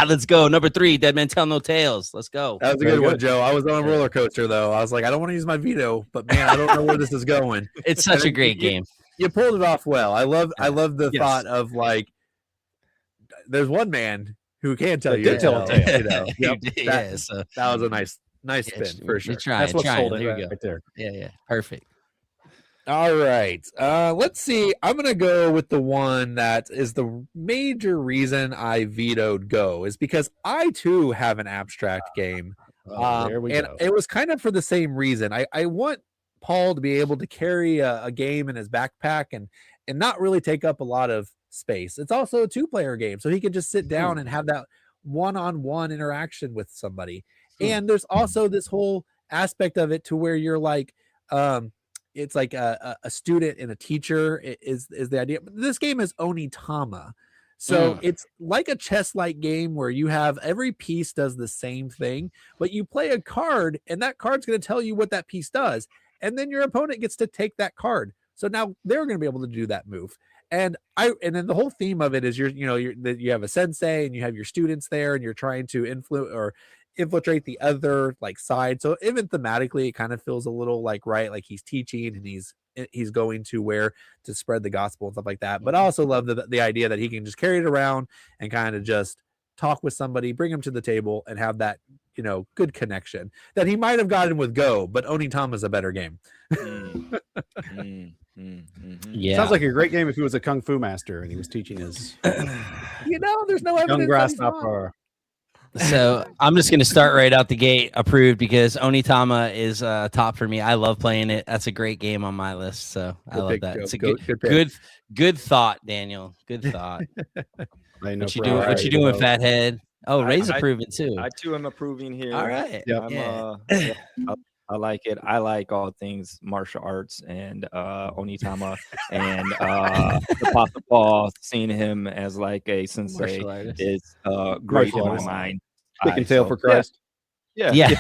Speaker 6: Let's go. Number 3, Dead Men Tell No Tales. Let's go.
Speaker 5: That was a good one, Joe. I was on a roller coaster though. I was like, I don't want to use my veto, but man, I don't know where this is going.
Speaker 6: It's such a great game.
Speaker 5: You pulled it off well. I love the thought of like. There's one man who can tell you.
Speaker 3: Tell a tale.
Speaker 5: You know, that was a nice spin for sure.
Speaker 6: That's what sold it
Speaker 3: right there.
Speaker 6: Yeah. Perfect.
Speaker 5: All right. Let's see. I'm gonna go with the one that is the major reason I vetoed Go is because I too have an abstract game.
Speaker 3: There we go.
Speaker 5: It was kind of for the same reason. I want Paul to be able to carry a game in his backpack and not really take up a lot of space. It's also a 2-player game, so he could just sit down and have that one-on-one interaction with somebody. And there's also this whole aspect of it to where you're like, it's like a student and a teacher is the idea. But this game is Onitama. So it's like a chess-like game where you have every piece does the same thing, but you play a card and that card's going to tell you what that piece does. And then your opponent gets to take that card. So now they're going to be able to do that move. And then the whole theme of it is you have a sensei and you have your students there and you're trying to infiltrate the other like side. So even thematically, it kind of feels a little like he's teaching and he's going to where to spread the gospel and stuff like that. But I also love the idea that he can just carry it around and kind of just talk with somebody, bring them to the table, and have that good connection that he might have gotten with Go. But Onitama is a better game.
Speaker 6: Yeah,
Speaker 3: sounds like a great game if he was a kung fu master and he was teaching his
Speaker 5: there's no evidence
Speaker 3: young grasshopper.
Speaker 6: So I'm just going to start right out the gate approved because Onitama is top for me. I love playing it. That's a great game on my list. So I love that. It's a good thought, Daniel. Good thought.
Speaker 3: I know
Speaker 6: what you doing, Fathead? Oh, Ray's approving too.
Speaker 4: I too am approving here.
Speaker 6: All right.
Speaker 4: I like it. I like all things martial arts and Onitama and Apostle Paul. Seeing him as like a sensei is great in my mind.
Speaker 3: Kicking tail for Christ.
Speaker 6: Yeah.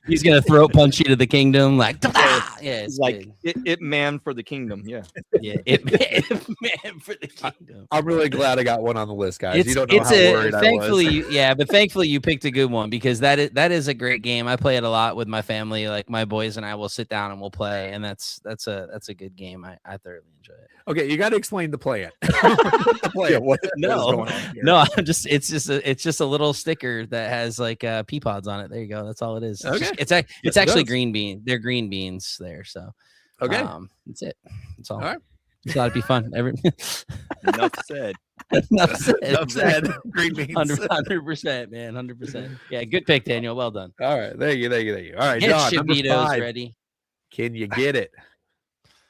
Speaker 6: He's gonna throat punch you to the kingdom, like
Speaker 4: it's like it man for the kingdom.
Speaker 6: It man for the kingdom.
Speaker 5: I'm really glad I got one on the list, guys. You don't know how worried I was.
Speaker 6: But thankfully you picked a good one because that is a great game. I play it a lot with my family. Like my boys and I will sit down and we'll play, and that's a good game. I thoroughly enjoy it.
Speaker 5: Okay, you got to explain the plan.
Speaker 6: No, it's just a little sticker that has like pea pods on it. There you go. That's all it is.
Speaker 5: Okay.
Speaker 6: It's actually green bean. They're green beans there. So
Speaker 5: okay,
Speaker 6: that's it. That's all.
Speaker 5: All right.
Speaker 6: It's got to be fun.
Speaker 4: Enough said.
Speaker 5: Enough said. Green beans.
Speaker 6: 100%, man. 100%. Yeah, good pick, Daniel. Well done.
Speaker 5: All right, thank you. All right, John, number 5.
Speaker 6: Ready?
Speaker 5: Can you get it?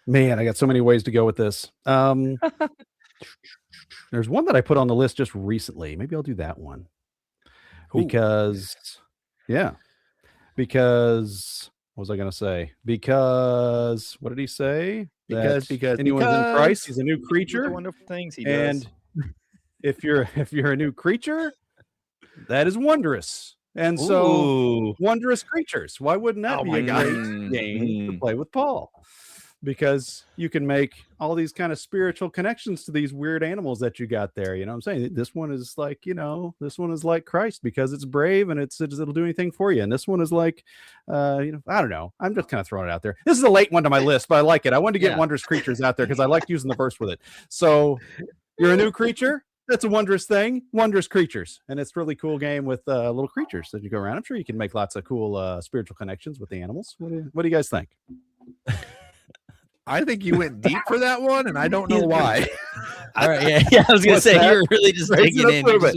Speaker 3: Man, I got so many ways to go with this. There's one that I put on the list just recently. Maybe I'll do that one. Because what was I going to say? Because what did he say?
Speaker 5: Because
Speaker 3: anyone's in Christ, he's a new creature.
Speaker 4: Wonderful things he does.
Speaker 3: And if you're a new creature, that is wondrous. And so wondrous creatures. Why wouldn't that be a great game to play with Paul? Because you can make all these kind of spiritual connections to these weird animals that you got there. You know what I'm saying? This one is like, this one is like Christ because it's brave and it'll do anything for you. And this one is like, I don't know. I'm just kind of throwing it out there. This is a late one to my list, but I like it. I wanted to get wondrous creatures out there because I like using the verse with it. So you're a new creature. That's a wondrous thing. Wondrous creatures. And it's a really cool game with little creatures that you go around. I'm sure you can make lots of cool spiritual connections with the animals. What do you guys think?
Speaker 5: I think you went deep for that one, and I don't know why.
Speaker 6: All right, yeah. I was gonna say you were really just digging in. Ray's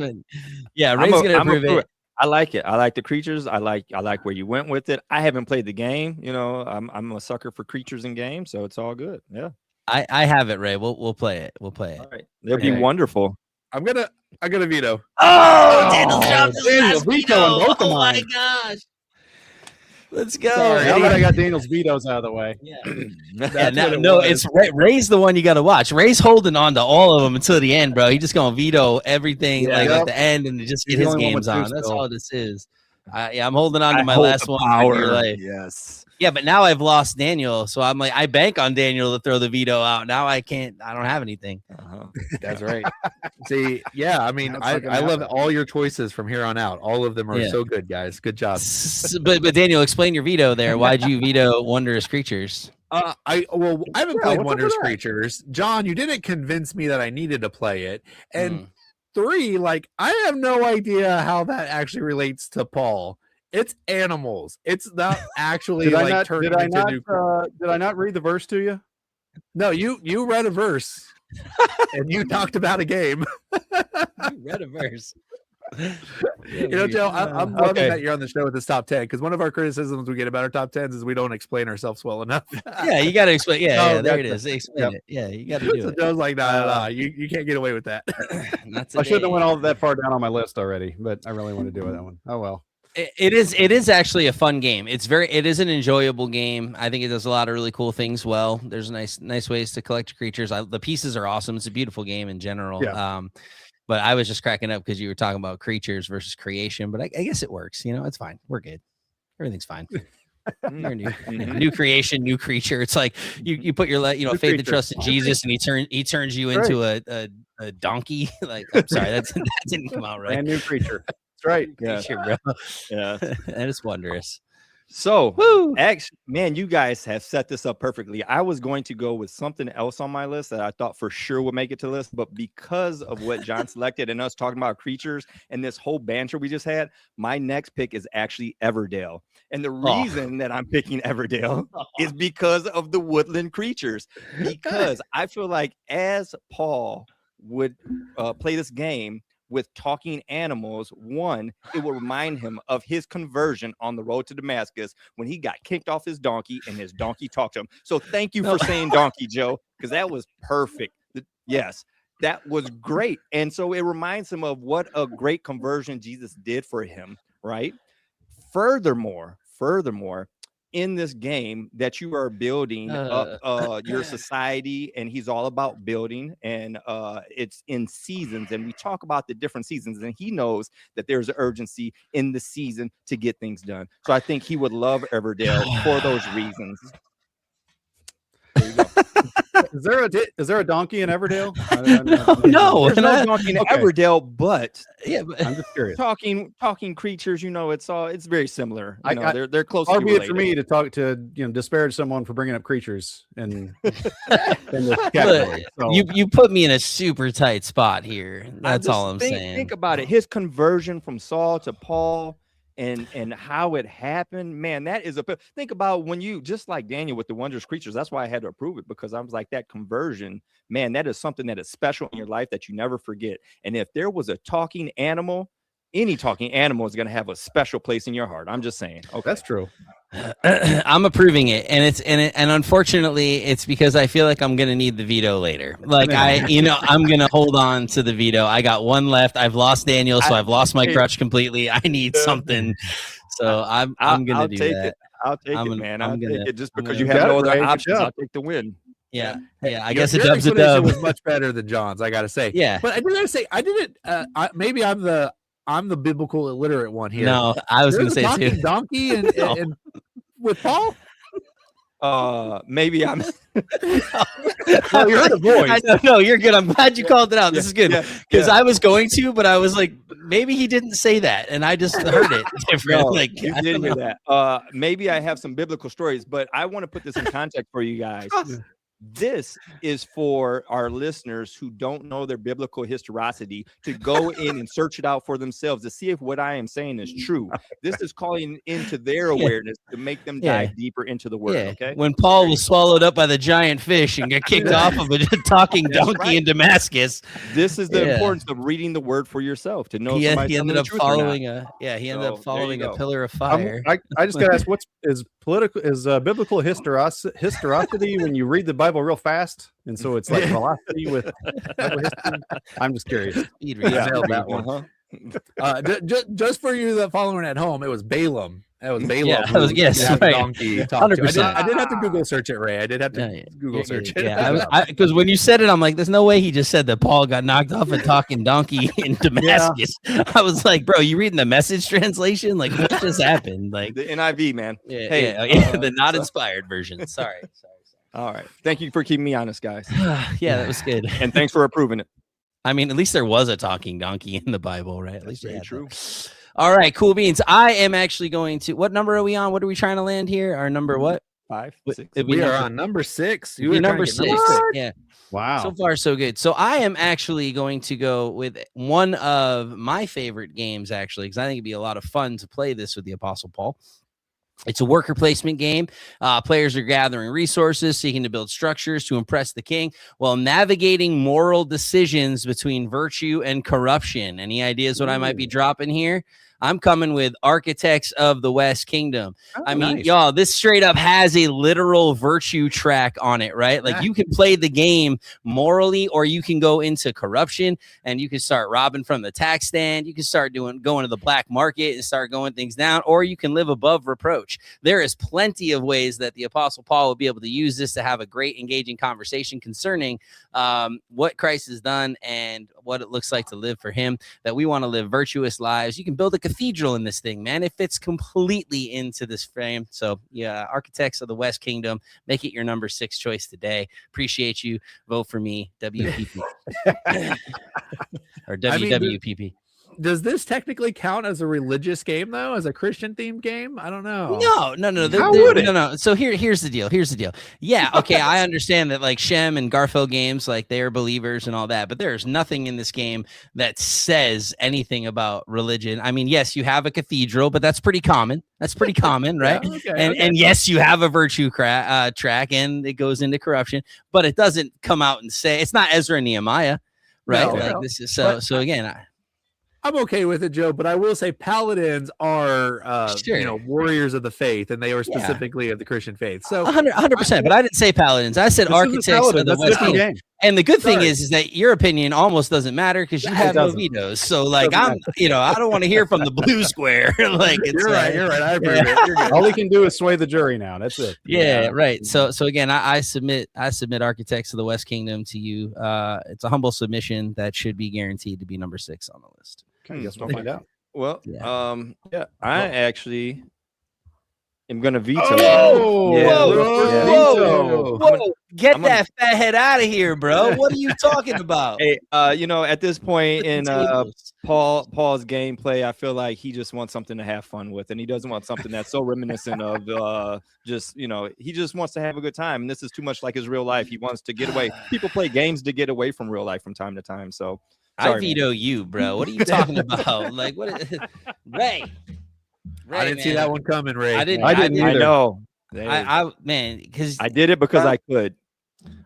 Speaker 6: gonna approve it.
Speaker 4: I like it. I like the creatures. I like where you went with it. I haven't played the game. I'm a sucker for creatures in games, so it's all good. Yeah.
Speaker 6: I have it, Ray. We'll play it. We'll play it.
Speaker 4: All right. That'd be wonderful.
Speaker 5: I'm gonna veto.
Speaker 6: Oh, Daniel dropped his
Speaker 3: Daniel
Speaker 6: last veto.
Speaker 3: both of
Speaker 6: Oh my
Speaker 3: mine.
Speaker 6: gosh. Let's go.
Speaker 3: Sorry, now that I got Daniel's vetoes out of the way.
Speaker 6: Yeah. It's Ray's the one you got to watch. Ray's holding on to all of them until the end, bro. He just gonna veto everything at the end and just get his games on. That's all this is. I'm holding on to my last one.
Speaker 4: Yes.
Speaker 6: Yeah, but now I've lost Daniel, so I'm like, I bank on Daniel to throw the veto out. Now I can't. I don't have anything.
Speaker 5: That's right. See, yeah, I mean, I love all your choices from here on out. All of them are so good, guys. Good job.
Speaker 6: But Daniel, explain your veto there. Why'd you veto Wondrous Creatures?
Speaker 5: I haven't played Wondrous Creatures. John, you didn't convince me that I needed to play it. And 3, like, I have no idea how that actually relates to Paul. It's animals. It's not actually
Speaker 3: did I not read the verse to you?
Speaker 5: No, you read a verse and you talked about a game.
Speaker 6: You read a verse.
Speaker 5: Joe, I'm loving that you're on the show with this top 10 because one of our criticisms we get about our top 10s is we don't explain ourselves well enough.
Speaker 6: Yeah, you got to explain. Yeah, there it is. Explain it. Yeah, you got to do it.
Speaker 5: Joe's like, nah, you can't get away with that.
Speaker 3: I shouldn't have went all that far down on my list already, but I really want to do that one. Oh well.
Speaker 6: It is actually a fun game. It is an enjoyable game. I think it does a lot of really cool things well. There's nice ways to collect creatures. The pieces are awesome. It's a beautiful game in general.
Speaker 3: Yeah.
Speaker 6: But I was just cracking up because you were talking about creatures versus creation. But I guess it works. It's fine. We're good. Everything's fine. You're new creation, new creature. It's like you put your faith and trust in Jesus, and he turns you into a donkey. Like, I'm sorry, that didn't come out right.
Speaker 3: Brand new creature. That's right.
Speaker 6: Yeah, bro.
Speaker 4: Yeah,
Speaker 6: that is wondrous.
Speaker 4: So, actually, man, you guys have set this up perfectly. I was going to go with something else on my list that I thought for sure would make it to the list, but because of what John selected and us talking about creatures and this whole banter we just had, my next pick is actually Everdale. And the reason that I'm picking Everdale is because of the woodland creatures. Because I feel like as Paul would play this game with talking animals, one, it will remind him of his conversion on the road to Damascus when he got kicked off his donkey and his donkey talked to him. So thank you for saying donkey, Joe, because that was perfect. Yes, that was great. And so it reminds him of what a great conversion Jesus did for him, right? Furthermore, in this game that you are building up your society, and he's all about building, and it's in seasons, and we talk about the different seasons, and he knows that there's an urgency in the season to get things done. So I think he would love Everdale for those reasons. There you go.
Speaker 3: Is there a donkey in Everdale?
Speaker 6: No,
Speaker 4: there's no donkey in Everdale, but
Speaker 3: I'm just curious.
Speaker 4: Talking creatures, it's very similar. They're closely
Speaker 3: related.
Speaker 4: Far
Speaker 3: be it for me to talk to disparage someone for bringing up creatures in this category. So.
Speaker 6: You put me in a super tight spot here. That's all I'm saying.
Speaker 4: Think about it. His conversion from Saul to Paul. And how it happened, man, that is think about when you, just like Daniel with the wondrous creatures. That's why I had to approve it, because I was like, that conversion, man, that is something that is special in your life that you never forget. And if there was a talking animal, any talking animal is going to have a special place in your heart. I'm just saying. Okay,
Speaker 3: that's true.
Speaker 6: I'm approving it, and unfortunately, it's because I feel like I'm gonna need the veto later. Like I'm gonna hold on to the veto. I got one left. I've lost Daniel, so I've lost my crutch completely. I need something, so I'm gonna do that.
Speaker 4: I'll take it, man. I'll take it just because you have no other options. I'll take the win.
Speaker 6: Yeah. I guess a dub's a dub.
Speaker 5: Was much better than John's, I gotta say.
Speaker 6: Yeah,
Speaker 5: but I didn't say I didn't. Maybe I'm the biblical illiterate one here.
Speaker 6: No, I was going to say too.
Speaker 5: Donkey and with Paul.
Speaker 4: Maybe I'm.
Speaker 3: No, you're the voice.
Speaker 6: No, you're good. I'm glad you called it out. This is good because I was going to, but I was like, maybe he didn't say that, and I just heard it different.
Speaker 4: No, like you did hear that. Maybe I have some biblical stories, but I want to put this in context for you guys. This is for our listeners who don't know their biblical historicity to go in and search it out for themselves to see if what I am saying is true. This is calling into their awareness to make them dive deeper into the word. Okay.
Speaker 6: When Paul was swallowed up by the giant fish and got kicked off of a talking donkey in Damascus,
Speaker 4: this is the importance of reading the word for yourself to know.
Speaker 6: He ended up following a pillar of fire.
Speaker 3: I just got to ask, is biblical historicity when you read the Bible real fast, and so it's like velocity with Bible history? I'm just curious.
Speaker 5: Just for you that following at home, it was Balaam. That was Balaam.
Speaker 6: Yeah, that was, yes, right.
Speaker 5: 100%. I did have to Google search it, Ray. I did have to Google search it.
Speaker 6: Yeah, because when you said it, I'm like, there's no way he just said that Paul got knocked off a talking donkey in Damascus. I was like, bro, you reading the Message translation? Like, what just happened? Like
Speaker 4: the NIV, man.
Speaker 6: The not inspired version. Sorry.
Speaker 4: All right. Thank you for keeping me honest, guys.
Speaker 6: Yeah, that was good.
Speaker 4: And thanks for approving it.
Speaker 6: I mean, at least there was a talking donkey in the Bible, right? At least
Speaker 4: very true.
Speaker 6: All right, cool beans. I am actually going to. What number are we on? What are we trying to land here? Our number what?
Speaker 4: 5, 6.
Speaker 5: We are on number 6.
Speaker 6: You're number 6. Yeah.
Speaker 3: Wow.
Speaker 6: So far, so good. So I am actually going to go with one of my favorite games, actually, because I think it'd be a lot of fun to play this with the Apostle Paul. It's a worker placement game. Players are gathering resources, seeking to build structures to impress the king while navigating moral decisions between virtue and corruption. Any ideas what I might be dropping here? I'm coming with Architects of the West Kingdom. I mean, y'all, this straight up has a literal virtue track on it, right? Like you can play the game morally, or you can go into corruption and you can start robbing from the tax stand. You can start going to the black market and start going things down, or you can live above reproach. There is plenty of ways that the Apostle Paul will be able to use this to have a great engaging conversation concerning what Christ has done and what it looks like to live for him, that we want to live virtuous lives. You can build a cathedral in this thing, man. It fits completely into this frame. So yeah, Architects of the West Kingdom, make it your number 6 choice today. Appreciate you. Vote for me, WPP. Or WWPP.
Speaker 5: Does this technically count as a religious game, though, as a Christian themed game? I don't know.
Speaker 6: No.
Speaker 5: How would it?
Speaker 6: No. So here's the deal. Yeah, okay, I understand that like Shem and Garfield games, like they are believers and all that, but there's nothing in this game that says anything about religion. I mean, yes, you have a cathedral, but that's pretty common. Right? And yes, you have a virtue track, and it goes into corruption, but it doesn't come out and say it's not Ezra and Nehemiah, right? This is so again.
Speaker 5: I'm okay with it, Joe, but I will say paladins are, warriors of the faith, and they are specifically of the Christian faith. So
Speaker 6: 100%. But I didn't say paladins. I said Architects of the West Kingdom. And the good thing is that your opinion almost doesn't matter because you have no vetoes. So like I don't want to hear from the blue square. Like it's,
Speaker 5: you're right. I agree.
Speaker 3: All we can do is sway the jury now. That's it.
Speaker 6: Yeah, right. So again, I submit Architects of the West Kingdom to you. It's a humble submission that should be guaranteed to be number 6 on the list.
Speaker 3: Okay, I guess we'll find out.
Speaker 4: Well, I actually am going to veto.
Speaker 6: Whoa. Get that fat head out of here, bro. What are you talking about?
Speaker 4: Hey, at this point in Paul's gameplay, I feel like he just wants something to have fun with, and he doesn't want something that's so reminiscent of he just wants to have a good time, and this is too much like his real life. He wants to get away. People play games to get away from real life from time to time, so
Speaker 6: I veto you, bro. What are you talking about? Like, what? Ray,
Speaker 5: I didn't see that one coming, Ray.
Speaker 6: I didn't either.
Speaker 4: I know.
Speaker 6: Because
Speaker 4: I did it because I could.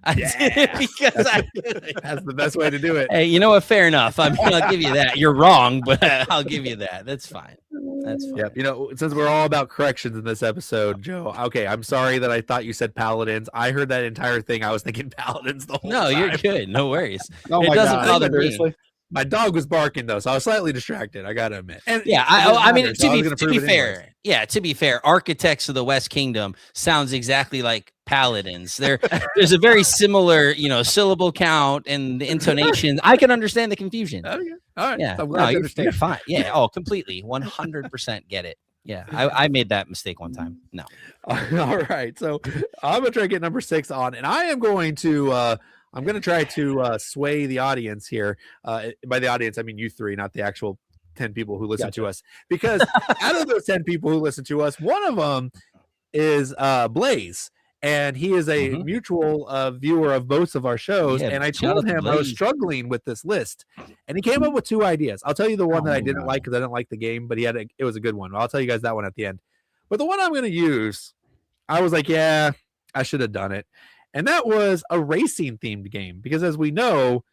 Speaker 6: I did it because I could.
Speaker 5: That's the best way to do it.
Speaker 6: Hey, you know what? Fair enough. I mean, I'll give you that. You're wrong, but I'll give you that. That's fine.
Speaker 5: Yep. Since we're all about corrections in this episode, Joe. Okay, I'm sorry that I thought you said paladins. I heard that entire thing. I was thinking paladins the whole time.
Speaker 6: No, you're good. No worries.
Speaker 3: Oh
Speaker 6: it doesn't bother me.
Speaker 5: My dog was barking though, so I was slightly distracted. I gotta admit. And
Speaker 6: I mean, to be fair, Architects of the West Kingdom sounds exactly like paladins. There's a very similar, syllable count and the intonation. I can understand the confusion.
Speaker 5: Okay. All right.
Speaker 6: Yeah.
Speaker 5: I'm glad
Speaker 6: You're fine. Yeah. Oh, completely. 100% get it. Yeah. I made that mistake one time. No.
Speaker 5: All right. So I'm gonna try to get number 6 on, and I am going to. I'm going to try to sway the audience here. By the audience, I mean you 3, not the actual 10 people who listen to us. Because out of those 10 people who listen to us, one of them is Blaze. and he is a mutual viewer of both of our shows. And I told him I was struggling with this list, and he came up with 2 ideas. I'll tell you the one that I didn't like because I didn't like the game, but it was a good one. I'll tell you guys that one at the end. But the one I'm going to use, I was like, yeah, I should have done it. And that was a racing themed game, because as we know,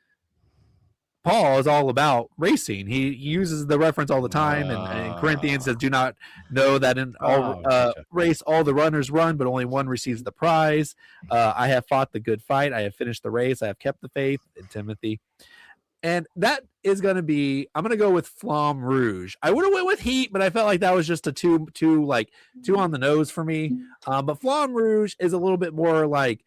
Speaker 5: Paul is all about racing. He uses the reference all the time, and Corinthians says, "Do not know that in all race all the runners run, but only one receives the prize. I have fought the good fight. I have finished the race. I have kept the faith." In Timothy, and that is going to be. I'm going to go with Flamme Rouge. I would have went with Heat, but I felt like that was just a too on the nose for me. But Flamme Rouge is a little bit more like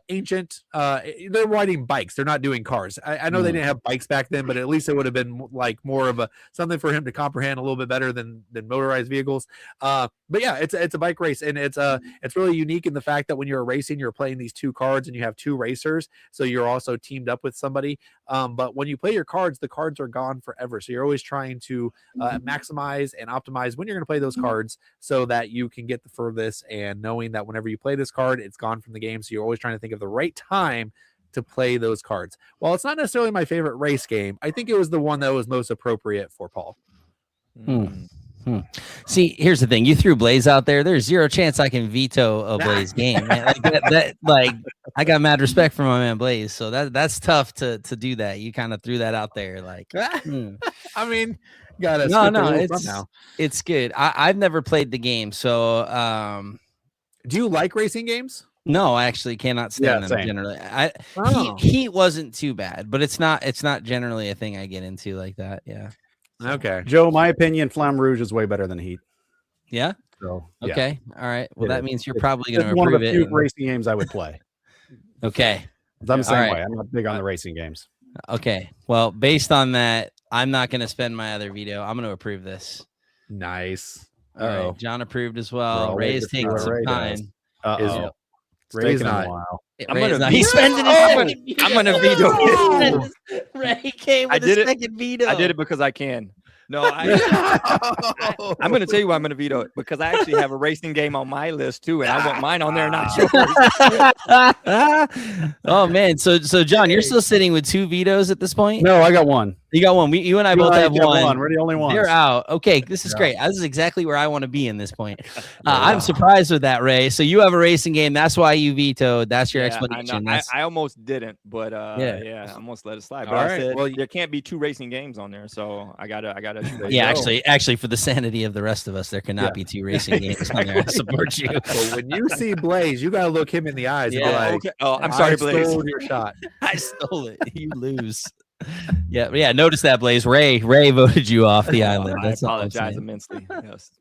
Speaker 5: ancient. They're riding bikes, they're not doing cars. I know they didn't have bikes back then, but at least it would have been like more of a something for him to comprehend a little bit better than motorized vehicles. But yeah, it's a bike race, and it's really unique in the fact that when you're racing, you're playing these 2 cards and you have 2 racers, so you're also teamed up with somebody. But when you play your cards, the cards are gone forever, so you're always trying to maximize and optimize when you're going to play those cards so that you can get the furthest, and knowing that whenever you play this card, it's gone from the game, so you're always trying to think of the right time to play those cards. While it's not necessarily my favorite race game, I think it was the one that was most appropriate for Paul.
Speaker 6: See, here's the thing: you threw Blaze out there. There's 0 chance I can veto a Blaze game. Man. Like I got mad respect for my man Blaze, so that's tough to do that. You kind of threw that out there, like.
Speaker 5: I mean,
Speaker 6: it's good. I've never played the game, so
Speaker 5: do you like racing games?
Speaker 6: No, I actually cannot stand them generally. Heat wasn't too bad, but it's not generally a thing I get into like that. Yeah.
Speaker 5: Okay.
Speaker 3: Joe, my opinion, Flamme Rouge is way better than Heat.
Speaker 6: Yeah.
Speaker 3: So
Speaker 6: okay. All right. Well, that means you're probably going to
Speaker 3: one
Speaker 6: approve
Speaker 3: of the few racing games I would play.
Speaker 6: Okay.
Speaker 3: I'm the same way. I'm not big on the racing games.
Speaker 6: Okay. Well, based on that, I'm not going to spend my other veto. I'm going to approve this.
Speaker 5: Nice.
Speaker 6: All right. John approved as well. Ray's taking some time.
Speaker 3: Ray's not.
Speaker 6: He's spending his second.
Speaker 4: I'm gonna veto.
Speaker 6: Ray came with a second veto.
Speaker 4: I did it because I can. No, I'm going to tell you why I'm going to veto it, because I actually have a racing game on my list too, and I want mine on there, not
Speaker 6: yours. Oh man, so John, you're still sitting with 2 vetoes at this point?
Speaker 3: No, I got 1.
Speaker 6: You got 1. You and I both have 1.
Speaker 3: We're the only ones.
Speaker 6: You're out. Okay, this is great. This is exactly where I want to be in this point. I'm surprised with that, Ray. So you have a racing game. That's why you vetoed. That's your explanation.
Speaker 4: I almost didn't, but I almost let it slide. But I said, well, there can't be 2 racing games on there, so I gotta.
Speaker 6: Yeah, actually, for the sanity of the rest of us, there cannot be 2 racing games on there. I support you.
Speaker 5: So when you see Blaze, you gotta look him in the eyes and be like,
Speaker 4: okay. "Oh, I'm sorry, Blaze.
Speaker 5: Stole your shot.
Speaker 6: I stole it. You lose." Yeah. Notice that, Blaze. Ray voted you off the island.
Speaker 4: I apologize immensely. Yes.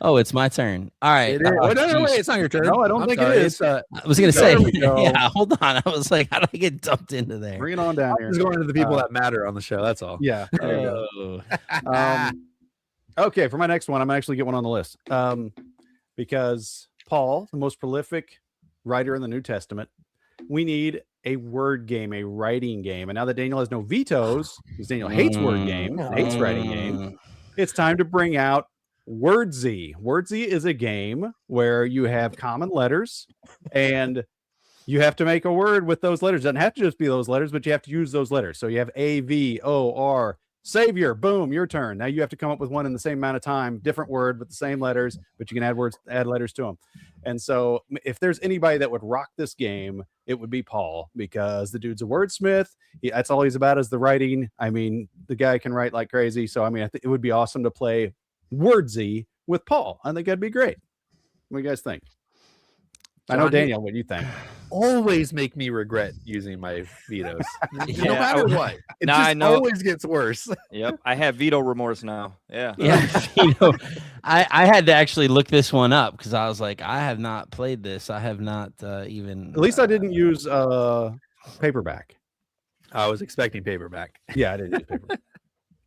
Speaker 6: Oh, it's my turn. All right.
Speaker 5: No, wait, it's not your turn.
Speaker 3: No, I don't think it is.
Speaker 6: I was gonna say, yeah. Hold on. I was like, how do I get dumped into there?
Speaker 3: Bring it on down here.
Speaker 5: Just going to the people that matter on the show. That's all.
Speaker 3: Yeah. Okay, for my next one, I'm actually get one on the list. Because Paul, the most prolific writer in the New Testament, we need a word game, a writing game. And now that Daniel has no vetoes, because Daniel hates word games, hates writing games, it's time to bring out Wordsy. Wordsy is a game where you have common letters and you have to make a word with those letters. It doesn't have to just be those letters, but you have to use those letters. So you have A, V, O, R, Savior. Boom, your turn. Now you have to come up with one in the same amount of time, different word with the same letters, but you can add letters to them. And so if there's anybody that would rock this game, it would be Paul, because the dude's a wordsmith. That's all he's about is the writing. I mean, the guy can write like crazy. So, I mean, I think it would be awesome to play Wordsy with Paul. I think that'd be great. What do you guys think? I know, Daniel, what do you think?
Speaker 5: Always make me regret using my vetoes. No matter what. It always gets worse.
Speaker 4: Yep. I have veto remorse now. Yeah.
Speaker 6: I had to actually look this one up because I was like, I have not played this. I have not even.
Speaker 3: At least I didn't use paperback.
Speaker 5: I was expecting paperback.
Speaker 3: Yeah, I didn't use paperback.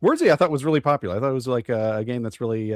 Speaker 3: Wordsy, I thought was really popular. I thought it was like a game that's really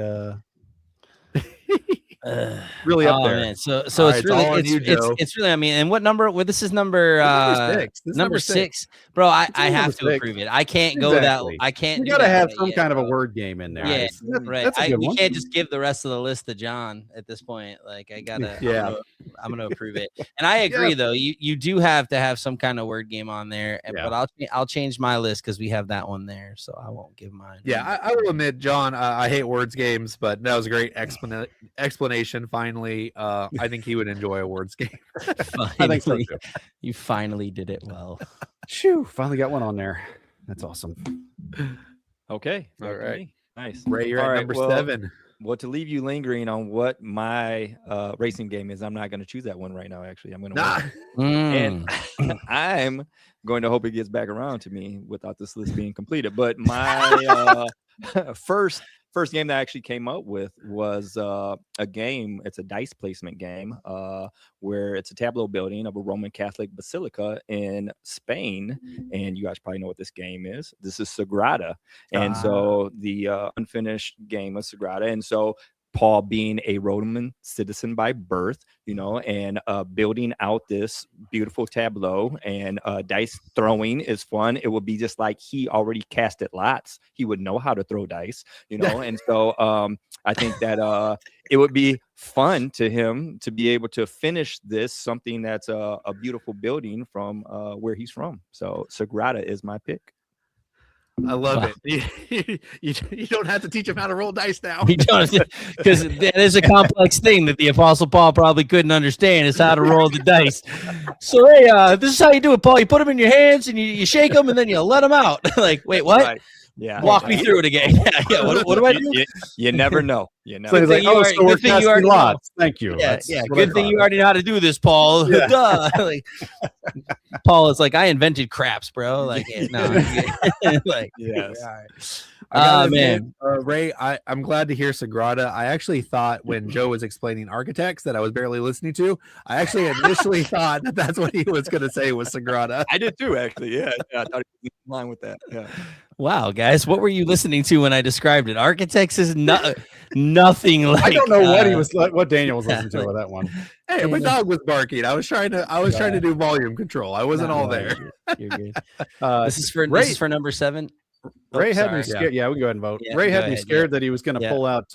Speaker 3: Really up
Speaker 6: oh
Speaker 3: there.
Speaker 6: man, so
Speaker 5: All
Speaker 6: it's
Speaker 5: right,
Speaker 6: really
Speaker 5: all on you, Joe.
Speaker 6: it's really, I mean, and what number? Well, this is number
Speaker 5: Number 6. This is
Speaker 6: number 6, bro. I
Speaker 3: only
Speaker 6: have
Speaker 3: number
Speaker 6: to
Speaker 3: 6.
Speaker 6: approve it. I can't go
Speaker 3: Exactly.
Speaker 6: that. I can't.
Speaker 3: You
Speaker 6: do
Speaker 3: got to
Speaker 6: that
Speaker 3: have
Speaker 6: way
Speaker 3: some
Speaker 6: yet,
Speaker 3: kind of a
Speaker 6: bro.
Speaker 3: word game in there.
Speaker 6: Yeah,
Speaker 3: That's,
Speaker 6: right.
Speaker 3: That's a good
Speaker 6: We
Speaker 3: one.
Speaker 6: can't just give the rest of the list to John at this point. Like I gotta.
Speaker 5: Yeah.
Speaker 6: I'm gonna approve it. And I agree
Speaker 3: Yeah.
Speaker 6: though. You do have to have some kind of word game on there.
Speaker 3: Yeah.
Speaker 6: But I'll change my list because we have that one there, so I won't give mine.
Speaker 5: Yeah, I will admit, John, I hate words games, but that was a great explanation. Finally, I think he would enjoy a words game.
Speaker 3: I think so
Speaker 6: Finally,
Speaker 3: too.
Speaker 6: you finally did it well.
Speaker 3: Shoo, finally got one on there. That's awesome.
Speaker 4: Okay.
Speaker 5: All right.
Speaker 4: Me. Nice.
Speaker 5: Ray, you're
Speaker 4: All
Speaker 5: at
Speaker 4: right,
Speaker 5: number
Speaker 4: well,
Speaker 5: 7.
Speaker 4: Well, to leave you lingering on what my racing game is, I'm not going to choose that one right now. Actually, I'm going to and I'm going to hope it gets back around to me without this list being completed. But my first game that I actually came up with was a game. It's a dice placement game where it's a tableau building of a Roman Catholic basilica in Spain. And you guys probably know what this game is. This is Sagrada. And so the unfinished game of Sagrada. And so Paul being a Roman citizen by birth, and building out this beautiful tableau, and dice throwing is fun. It would be just like he already casted lots. He would know how to throw dice, and so I think that it would be fun to him to be able to finish this, something that's a beautiful building from where he's from. So Sagrada is my pick.
Speaker 5: I love it. You don't have to teach him how to roll dice now.
Speaker 6: You don't, because that is a complex thing that the Apostle Paul probably couldn't understand, is how to roll the dice. So hey, this is how you do it, Paul. You put them in your hands and you shake them and then you let them out. Like, wait, what?
Speaker 4: Right. Yeah.
Speaker 6: Walk me through it again. Yeah. What do I do?
Speaker 4: You never know. You know.
Speaker 3: So he's like,
Speaker 6: Good thing
Speaker 3: we're
Speaker 6: you already
Speaker 3: casting lots. Thank you.
Speaker 6: Yeah,
Speaker 3: That's what I
Speaker 6: Good thing
Speaker 3: thought.
Speaker 6: you already know how to do this, Paul.
Speaker 3: Yeah.
Speaker 6: Duh. Like, Paul is like, I invented craps, bro. Like, no. Like,
Speaker 4: Yes.
Speaker 6: all right.
Speaker 5: I gotta
Speaker 6: Man.
Speaker 5: admit, Ray, I'm glad to hear Sagrada. I actually thought when Joe was explaining architects that I was barely listening to, I actually initially thought that that's what he was going to say was Sagrada.
Speaker 4: I did too, actually. Yeah. I thought he was in line with that. Yeah.
Speaker 6: Wow, guys, what were you listening to when I described it? Architects is nothing like.
Speaker 3: I don't know what Daniel was listening to with that one.
Speaker 5: Hey, my dog was barking. I was trying to do volume control. I wasn't all there.
Speaker 6: You're good.
Speaker 3: Uh,
Speaker 6: This is for number 7.
Speaker 3: Ray had me
Speaker 6: sorry.
Speaker 3: scared. Yeah, we can go ahead and vote.
Speaker 6: Yeah,
Speaker 3: Ray
Speaker 6: go
Speaker 3: had me
Speaker 6: ahead,
Speaker 3: scared that he was going to
Speaker 6: Yeah.
Speaker 3: pull out.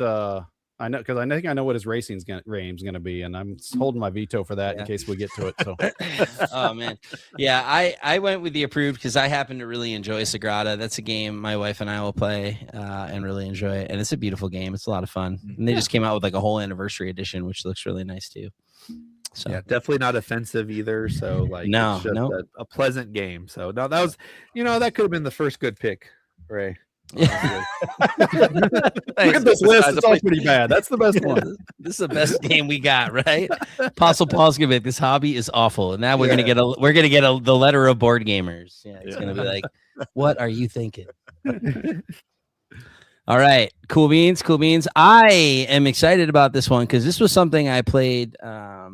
Speaker 3: I know, because I think I know what his rame's going to be, and I'm holding my veto for that in case we get to it. So,
Speaker 6: Oh man, yeah, I went with the approved because I happen to really enjoy Sagrada. That's a game my wife and I will play and really enjoy it, and it's a beautiful game. It's a lot of fun, and they just came out with like a whole anniversary edition, which looks really nice too. So
Speaker 5: Yeah, definitely not offensive either. So like,
Speaker 6: No,
Speaker 5: it's just
Speaker 6: no.
Speaker 5: a pleasant game. So no, that was, that could have been the first good pick, Ray.
Speaker 3: look at this list. It's all pretty bad. That's the best one.
Speaker 6: This is the best game we got, right? Apostle Paul's gonna be like, this hobby is awful, and now we're gonna get the letter of board gamers. Yeah, it's gonna be like, what are you thinking? All right, cool beans. I am excited about this one because this was something I played a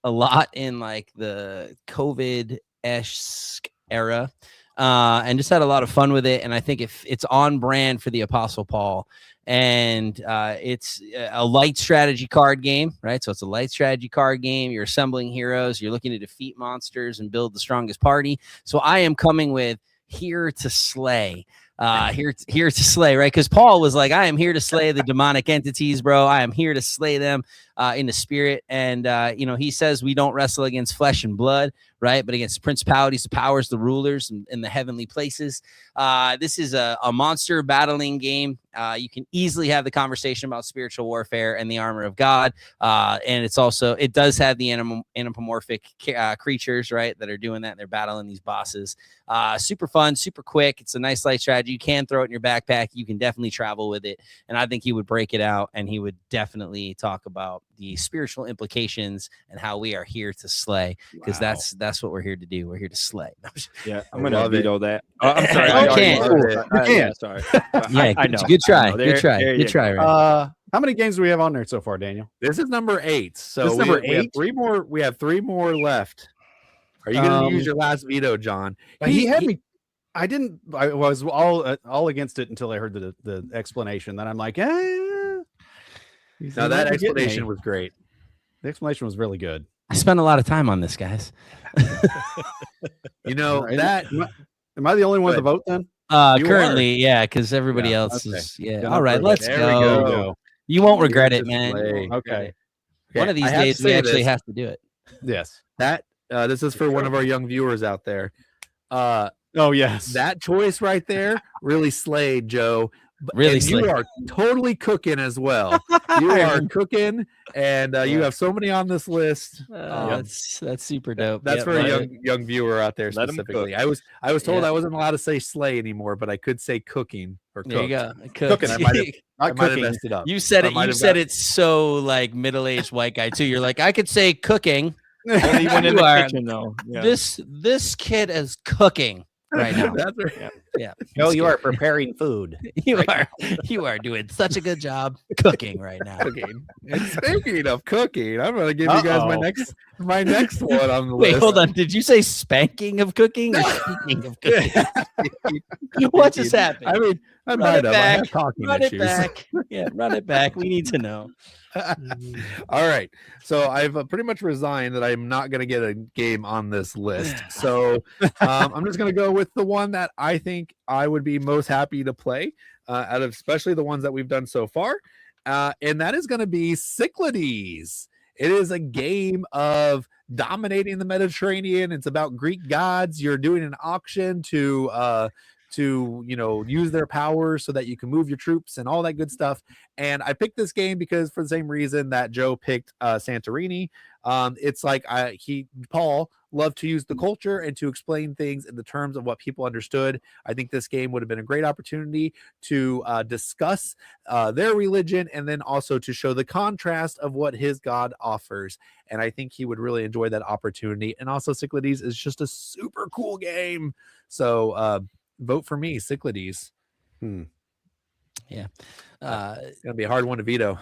Speaker 6: lot in like the COVID-esque era. And just had a lot of fun with it. And I think it's on brand for the Apostle Paul. And it's a light strategy card game, right? So it's a light strategy card game. You're assembling heroes. You're looking to defeat monsters and build the strongest party. So I am coming with Here to Slay. Here to slay, right? Because Paul was like, I am here to slay the demonic entities, bro. I am here to slay them in the spirit. And, he says we don't wrestle against flesh and blood, right? But against principalities, the powers, the rulers in the heavenly places. This is a monster battling game. You can easily have the conversation about spiritual warfare and the armor of God. And it does have the anthropomorphic creatures, right, that are doing that. And they're battling these bosses. Super fun, super quick. It's a nice light strategy. You can throw it in your backpack. You can definitely travel with it. And I think he would break it out and he would definitely talk about the spiritual implications and how we are here to slay, because that's what we're here to do. We're here to slay.
Speaker 4: Yeah, I'm gonna veto that. Oh, I'm sorry.
Speaker 6: You can't.
Speaker 4: Sorry.
Speaker 6: Yeah,
Speaker 4: I know.
Speaker 6: Good try.
Speaker 4: I know.
Speaker 6: Good try.
Speaker 4: There
Speaker 6: Good
Speaker 4: you
Speaker 6: try.
Speaker 4: go.
Speaker 6: Right?
Speaker 3: How many games do we have on there so far, Daniel?
Speaker 5: This is number 8. So
Speaker 3: This is number
Speaker 5: we have
Speaker 3: 8?
Speaker 5: 3 more. We have 3 more left. Are you going to use your last veto, John?
Speaker 3: He had me. I didn't. I was all against it until I heard the explanation. Then I'm like,
Speaker 5: Now that explanation was great.
Speaker 3: The explanation was really good.
Speaker 6: I spent a lot of time on this, guys.
Speaker 3: Right. Am I the only one to vote then?
Speaker 6: Currently, yeah, because everybody else is. Yeah. All right, let's go. You won't regret it, man.
Speaker 3: Okay.
Speaker 6: One of these days, we actually have to do it.
Speaker 3: Yes.
Speaker 5: That this is for one of our young viewers out there.
Speaker 3: Oh yes,
Speaker 5: that choice right there really slayed, Joe.
Speaker 6: Really,
Speaker 5: you are totally cooking as well. You are cooking, and you have so many on this list.
Speaker 6: That's super dope.
Speaker 5: That's for a young viewer out there specifically. I was told I wasn't allowed to say slay anymore, but I could say cooking or cooked.
Speaker 6: There you go.
Speaker 5: Cooking. I might have messed it up.
Speaker 6: You said it. You said it's so like middle-aged white guy too. You're like, I could say cooking.
Speaker 4: Only one in the kitchen though.
Speaker 6: Yeah. This kid is cooking right now.
Speaker 5: That's right.
Speaker 6: Yeah.
Speaker 3: No, you are preparing food.
Speaker 6: You are doing such a good job cooking right now.
Speaker 5: Cooking. And speaking of cooking, I'm going to give you guys my next one on the list.
Speaker 6: Wait, hold on. Did you say spanking of cooking or speaking of cooking? What just happened?
Speaker 5: I mean, I might have. I have talking
Speaker 6: run
Speaker 5: issues.
Speaker 6: It back. Yeah, run it back. We need to know.
Speaker 5: All right. So I've pretty much resigned that I'm not going to get a game on this list. So I'm just going to go with the one that I think I would be most happy to play out of especially the ones that we've done so far. And that is going to be Cyclades. It is a game of dominating the Mediterranean. It's about Greek gods. You're doing an auction to use their powers so that you can move your troops and all that good stuff. And I picked this game because for the same reason that Joe picked Santorini. It's like Paul loved to use the culture and to explain things in the terms of what people understood. I think this game would have been a great opportunity to discuss their religion and then also to show the contrast of what his God offers. And I think he would really enjoy that opportunity. And also Cyclades is just a super cool game. So vote for me, Cyclades.
Speaker 6: Yeah.
Speaker 5: It's gonna be a hard one to veto.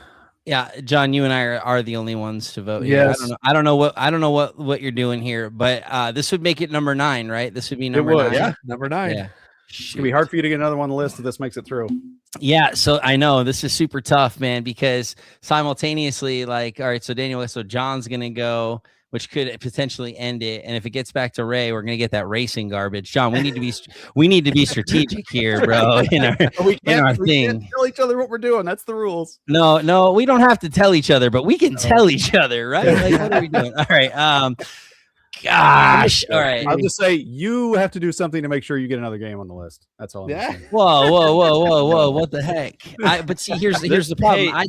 Speaker 6: Yeah, John, you and I are the only ones to vote.
Speaker 3: Yes.
Speaker 6: Here. I don't know what you're doing here, but this would make it number 9, right? This would be number 9.
Speaker 5: Yeah, number 9.
Speaker 6: Yeah.
Speaker 3: It's gonna be hard for you to get another one on the list if this makes it through.
Speaker 6: Yeah, so I know this is super tough, man, because simultaneously, like, all right, so Daniel, so John's gonna go, which could potentially end it. And if it gets back to Ray, we're gonna get that racing garbage. John, we need to be strategic here, bro. In our thing.
Speaker 3: Can't tell each other what we're doing. That's the rules.
Speaker 6: No, we don't have to tell each other, but we can tell each other, right? Like, what are we doing? All right. Gosh. All right.
Speaker 3: I'll just say you have to do something to make sure you get another game on the list. That's all. I'm saying.
Speaker 6: Whoa. What the heck? But see, here's the problem.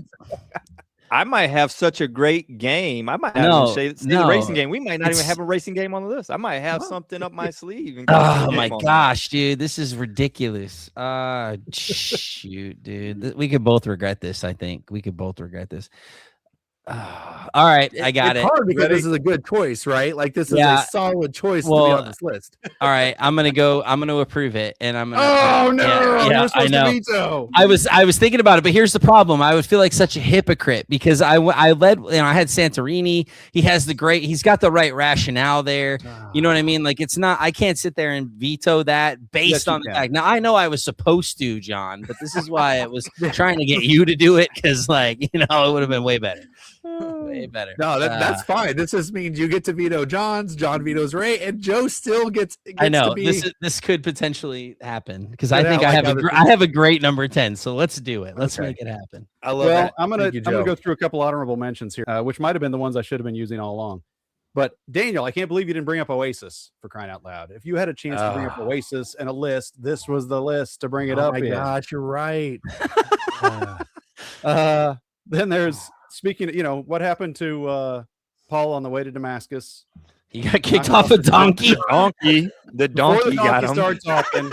Speaker 4: I might have such a great game. I might have the racing game. We might not even have a racing game on the list. I might have something up my sleeve.
Speaker 6: Oh my gosh, dude, this is ridiculous. Shoot, dude, we could both regret this. I think we could both regret this. All right, I got it.
Speaker 5: It's hard because this is a good choice, right? Like this is a solid choice to be on this list.
Speaker 6: All right, I'm gonna approve it, and I'm gonna.
Speaker 3: Oh no!
Speaker 6: Yeah,
Speaker 3: You're supposed to veto.
Speaker 6: I was thinking about it, but here's the problem. I would feel like such a hypocrite because I led. I had Santorini. He's got the right rationale there. You know what I mean? Like it's not. I can't sit there and veto that based on the fact. Now I know I was supposed to, John, but this is why I was trying to get you to do it because, like, it would have been way better. Way better.
Speaker 5: No, that's fine. This just means you get to veto John vetoes Ray, and Joe still gets
Speaker 6: I know
Speaker 5: to be...
Speaker 6: this could potentially happen because I think I have a great number 10. So let's do it. Let's make it happen.
Speaker 5: I love that.
Speaker 3: I'm gonna go through a couple honorable mentions here, which might have been the ones I should have been using all along. But Daniel, I can't believe you didn't bring up Oasis, for crying out loud. If you had a chance to bring up Oasis and a list, this was the list to bring it up.
Speaker 5: Oh my gosh, you're right.
Speaker 3: Then there's. Speaking of, what happened to Paul on the way to Damascus?
Speaker 6: He got kicked off a donkey.
Speaker 4: The donkey got him.
Speaker 3: Started talking.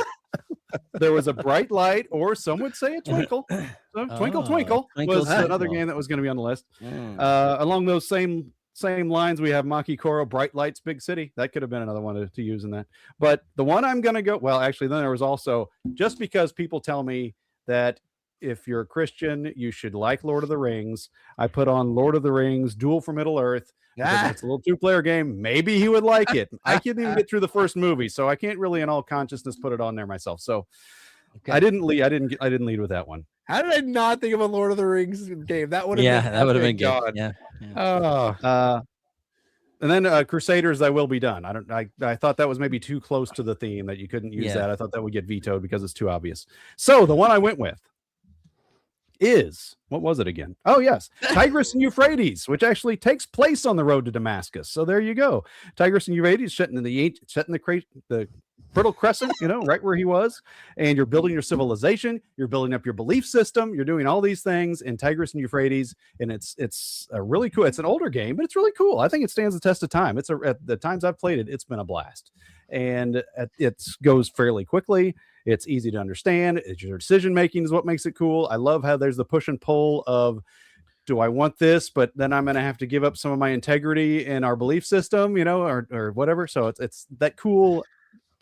Speaker 3: There was a bright light, or some would say a twinkle. So, Twinkle was another game that was going to be on the list. Along those same lines, we have Maki Koro, Bright Lights, Big City. That could have been another one to use in that. But the one I'm going to go, well, actually, then there was also, just because people tell me that if you're a Christian, you should like Lord of the Rings. I put on Lord of the Rings, Duel for Middle Earth. It's a little 2-player game. Maybe he would like it. I couldn't even get through the first movie, so I can't really, in all consciousness, put it on there myself. So I didn't lead with that one.
Speaker 5: How did I not think of a Lord of the Rings game? That would have been
Speaker 6: that would have been
Speaker 5: good.
Speaker 6: good. Yeah.
Speaker 5: Oh,
Speaker 3: and then Crusaders, I Will Be Done. I thought that was maybe too close to the theme that you couldn't use that. I thought that would get vetoed because it's too obvious. So the one I went with is, what was it again? Oh yes, Tigris and Euphrates, which actually takes place on the road to Damascus. So there you go. Tigris and Euphrates set in the Fertile Crescent, right where he was, and you're building your civilization, you're building up your belief system, you're doing all these things in Tigris and Euphrates, and it's a really cool. It's an older game, but it's really cool. I think it stands the test of time. At the times I've played it, it's been a blast, and it goes fairly quickly. It's easy to understand. It's your decision making is what makes it cool. I love how there's the push and pull of, do I want this, but then I'm going to have to give up some of my integrity in our belief system, or whatever. So it's that cool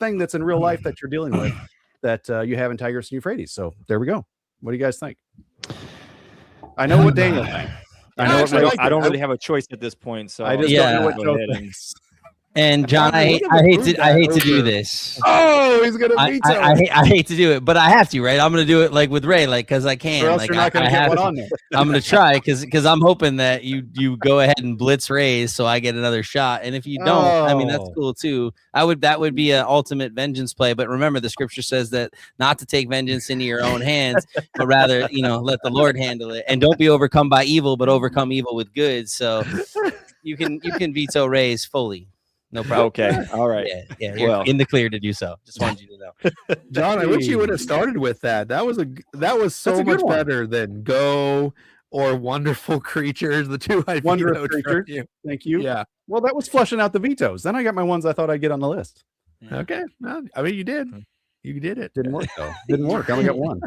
Speaker 3: thing that's in real life that you're dealing with that you have in Tigris and Euphrates. So there we go. What do you guys think? I know what Daniel thinks.
Speaker 4: I don't really have a choice at this point, so
Speaker 3: I just don't know what Joe thinks.
Speaker 6: And John, I hate to do this.
Speaker 3: Oh, he's gonna veto.
Speaker 6: I hate to do it, but I have to, right? I'm gonna do it like with Ray, like because I can.
Speaker 3: Or else
Speaker 6: like,
Speaker 3: you're not gonna get one on there.
Speaker 6: I'm gonna try because I'm hoping that you go ahead and blitz Ray's so I get another shot. And if you don't, I mean that's cool too. That would be an ultimate vengeance play. But remember, the scripture says that not to take vengeance into your own hands, but rather let the Lord handle it. And don't be overcome by evil, but overcome evil with good. So you can veto Ray's fully. No problem.
Speaker 4: Okay. All right.
Speaker 6: Yeah. You're in the clear to do so. Just wanted you to know.
Speaker 5: John, I wish you would have started with that. That was so much better than Go or Wonderful Creatures. The two I
Speaker 3: Wonderful Creatures. Thank you.
Speaker 5: Yeah.
Speaker 3: Well, that was flushing out the vetoes. Then I got my ones I thought I'd get on the list.
Speaker 5: Yeah. Okay. Well, I mean, you did. You did it.
Speaker 3: Didn't work though. Didn't work. I only got one.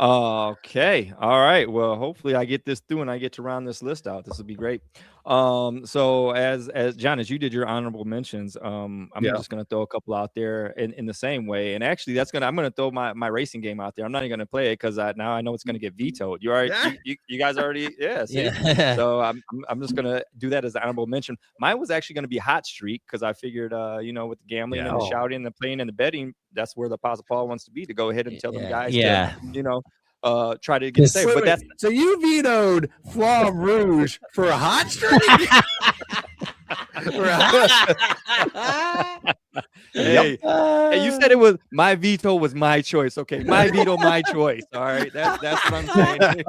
Speaker 4: Okay. All right. Well, hopefully I get this through and I get to round this list out. This will be great. So as John, as you did your honorable mentions, I'm just gonna throw a couple out there in the same way. And actually I'm gonna throw my racing game out there. I'm not even gonna play it because now I know it's gonna get vetoed. You already you guys already So I'm just gonna do that as an honorable mention. Mine was actually gonna be Hot Streak because I figured with the gambling and the shouting and the playing and the betting, that's where the Apostle Paul wants to be, to go ahead and tell them guys to try to get saved. But that's
Speaker 5: so you vetoed Flamme Rouge for a Hot Streak?
Speaker 4: Hey, you said it was my veto was my choice. Okay, my veto, my choice. All right, that's what I'm saying.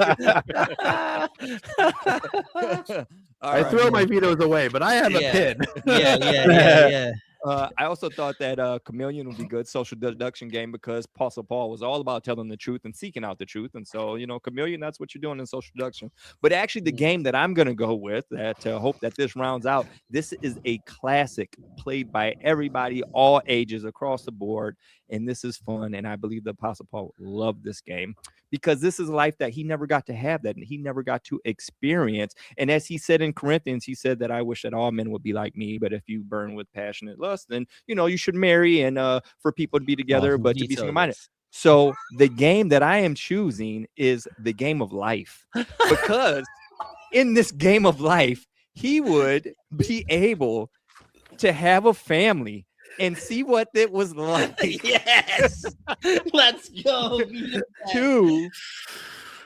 Speaker 5: I throw my vetoes away, but I have a pin.
Speaker 6: Yeah.
Speaker 4: I also thought that Chameleon would be good, social deduction game, because Apostle Paul was all about telling the truth and seeking out the truth. And so, Chameleon, that's what you're doing in social deduction. But actually, the game that I'm going to go with, that hope that this rounds out, this is a classic played by everybody, all ages, across the board. And this is fun. And I believe the Apostle Paul loved this game because this is a life that he never got to have, that he never got to experience. And as he said in Corinthians, he said that I wish that all men would be like me. But if you burn with passionate lust, then, you should marry and for people to be together, but to be single-minded. So the game that I am choosing is the game of life, because in this game of life, he would be able to have a family and see what it was like.
Speaker 6: Yes. Let's go.
Speaker 4: To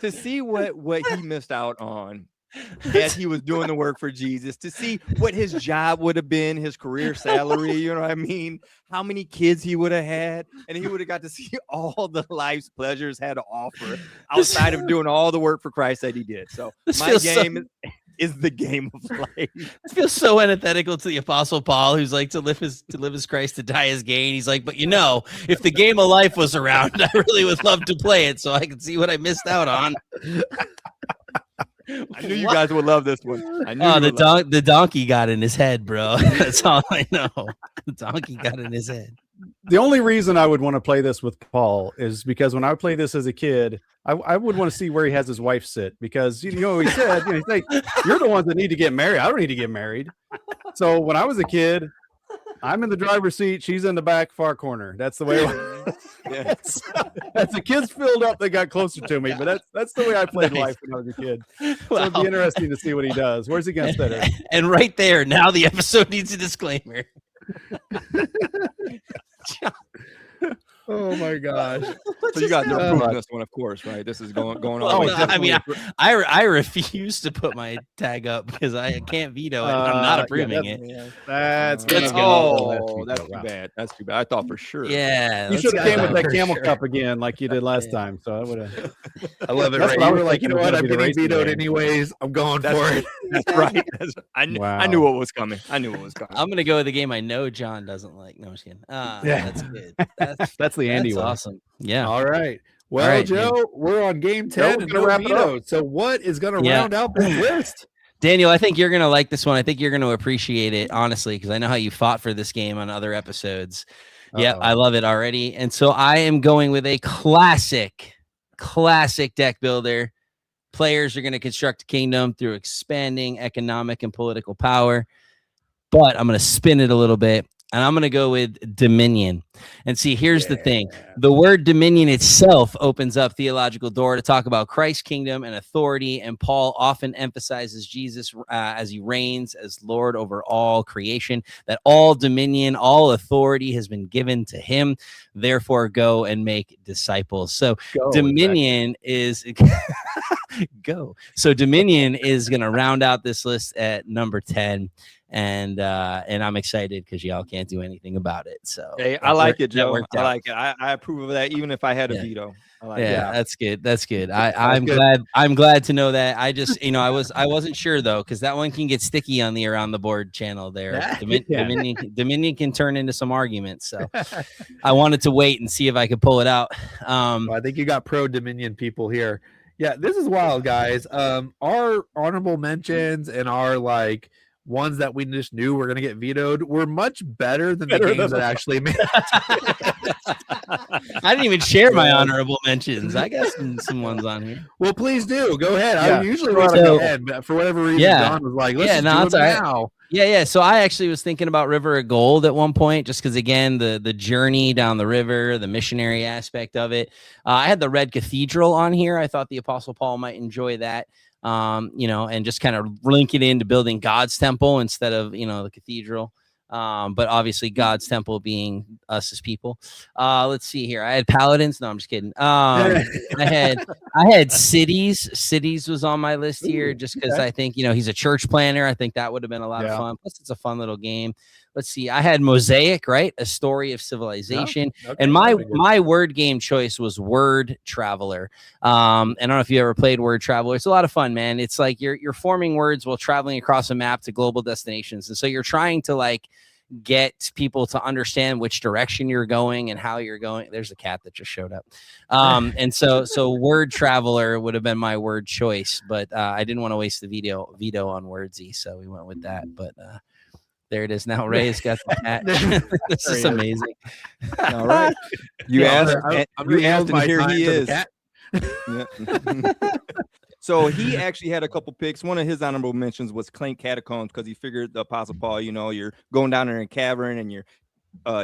Speaker 4: see what he missed out on as he was doing the work for Jesus, to see what his job would have been, his career salary, you know what I mean? How many kids he would have had, and he would have got to see all the life's pleasures had to offer outside of doing all the work for Christ that he did. So my game is the game of life.
Speaker 6: It feels so antithetical to the Apostle Paul, who's like, to live is Christ, to die is gain. He's like, but if the game of life was around, I really would love to play it so I can see what I missed out on.
Speaker 4: I knew you guys would love this one.
Speaker 6: The donkey got in his head, bro. That's all I know. The donkey got in his head.
Speaker 3: The only reason I would want to play this with Paul is because when I played this as a kid, I would want to see where he has his wife sit, because he said, he's like, you're the ones that need to get married. I don't need to get married. So when I was a kid, I'm in the driver's seat, she's in the back far corner. That's the way as the kids filled up, they got closer to me. But that's the way I played life when I was a kid. So it'd be interesting to see what he does. Where's he gonna set her?
Speaker 6: And right there, now the episode needs a disclaimer.
Speaker 5: Oh my gosh.
Speaker 4: So you guys are approving this one, of course, right? This is going on.
Speaker 6: Well, no, I mean, I refuse to put my tag up because I can't veto it. I'm not approving it.
Speaker 3: That's
Speaker 6: Let's
Speaker 3: go.
Speaker 4: That's too bad. That's too bad. I thought for sure.
Speaker 6: Yeah,
Speaker 3: You should have came with that
Speaker 6: for
Speaker 3: camel
Speaker 6: sure.
Speaker 3: cup again, like you did last time. So I would have.
Speaker 5: I love it.
Speaker 3: That's
Speaker 5: Right?
Speaker 3: what I
Speaker 5: You
Speaker 3: was
Speaker 5: were like, you
Speaker 3: thinking
Speaker 5: know
Speaker 3: was
Speaker 5: what?
Speaker 3: gonna
Speaker 5: I'm
Speaker 3: be the
Speaker 5: getting
Speaker 3: racing
Speaker 5: vetoed
Speaker 3: game.
Speaker 5: anyways. I'm going for it.
Speaker 4: That's right. I knew
Speaker 3: Wow.
Speaker 4: what was coming. I knew what was coming.
Speaker 6: I'm gonna go with the game I know John doesn't like. No, I'm just kidding. That's good.
Speaker 3: That's the Andy
Speaker 6: That's
Speaker 3: way.
Speaker 6: awesome. Yeah.
Speaker 5: All right. Well,
Speaker 6: All right,
Speaker 5: Joe, we're on game 10 and
Speaker 3: gonna
Speaker 5: no
Speaker 3: wrap it up.
Speaker 5: vetoes. So what is going to
Speaker 6: Yeah.
Speaker 5: round out this list?
Speaker 6: Daniel, I think you're going to like this one. I think you're going to appreciate it, honestly, because I know how you fought for this game on other episodes. Yeah, I love it already. And so I am going with a classic deck builder. Players are going to construct a kingdom through expanding economic and political power. But I'm going to spin it a little bit. And I'm going to go with Dominion. And see, here's the thing. The word dominion itself opens up theological door to talk about Christ's kingdom and authority. And Paul often emphasizes Jesus as he reigns as Lord over all creation, that all dominion, all authority has been given to him. Therefore, go and make disciples. So dominion is go. So dominion is going to round out this list at number 10. And I'm excited because y'all can't do anything about it. So
Speaker 4: hey, I like it, Joe. I like it. I approve of that, even if I had a veto. I like it.
Speaker 6: That's good. That's good. I'm glad to know that. I just, I wasn't sure though, because that one can get sticky on the Around the Board channel there. Dominion can turn into some arguments. So I wanted to wait and see if I could pull it out.
Speaker 5: Well, I think you got pro Dominion people here. Yeah, this is wild, guys. Our honorable mentions and our ones that we just knew were going to get vetoed were much better than the games that actually made.
Speaker 6: I didn't even share my honorable mentions. I got some ones on here.
Speaker 5: Well, please do. Go ahead.
Speaker 3: Yeah.
Speaker 5: I usually want to go ahead, but for whatever reason, Don was like, let's just do it now.
Speaker 6: Yeah. So I actually was thinking about River of Gold at one point, just because, again, the journey down the river, the missionary aspect of it. I had the Red Cathedral on here. I thought the Apostle Paul might enjoy that. And just kind of link it into building God's temple instead of, the cathedral. But obviously God's temple being us as people. Let's see here. I had paladins. No, I'm just kidding. I had cities. Cities was on my list here just because I think, he's a church planner. I think that would have been a lot of fun. Plus, it's a fun little game. Let's see. I had Mosaic, right? A story of civilization. And my word game choice was Word Traveler. I don't know if you ever played Word Traveler. It's a lot of fun, man. It's like you're forming words while traveling across a map to global destinations. And so you're trying to get people to understand which direction you're going and how you're going. There's a cat that just showed up. And so Word Traveler would have been my word choice, but I didn't want to waste the veto on Wordsy. So we went with that. But there it is now. Ray's got the cat. This is amazing.
Speaker 4: All right. You asked, and here he is. So he actually had a couple picks. One of his honorable mentions was Clank Catacombs because he figured the Apostle Paul, you're going down there in a cavern and you're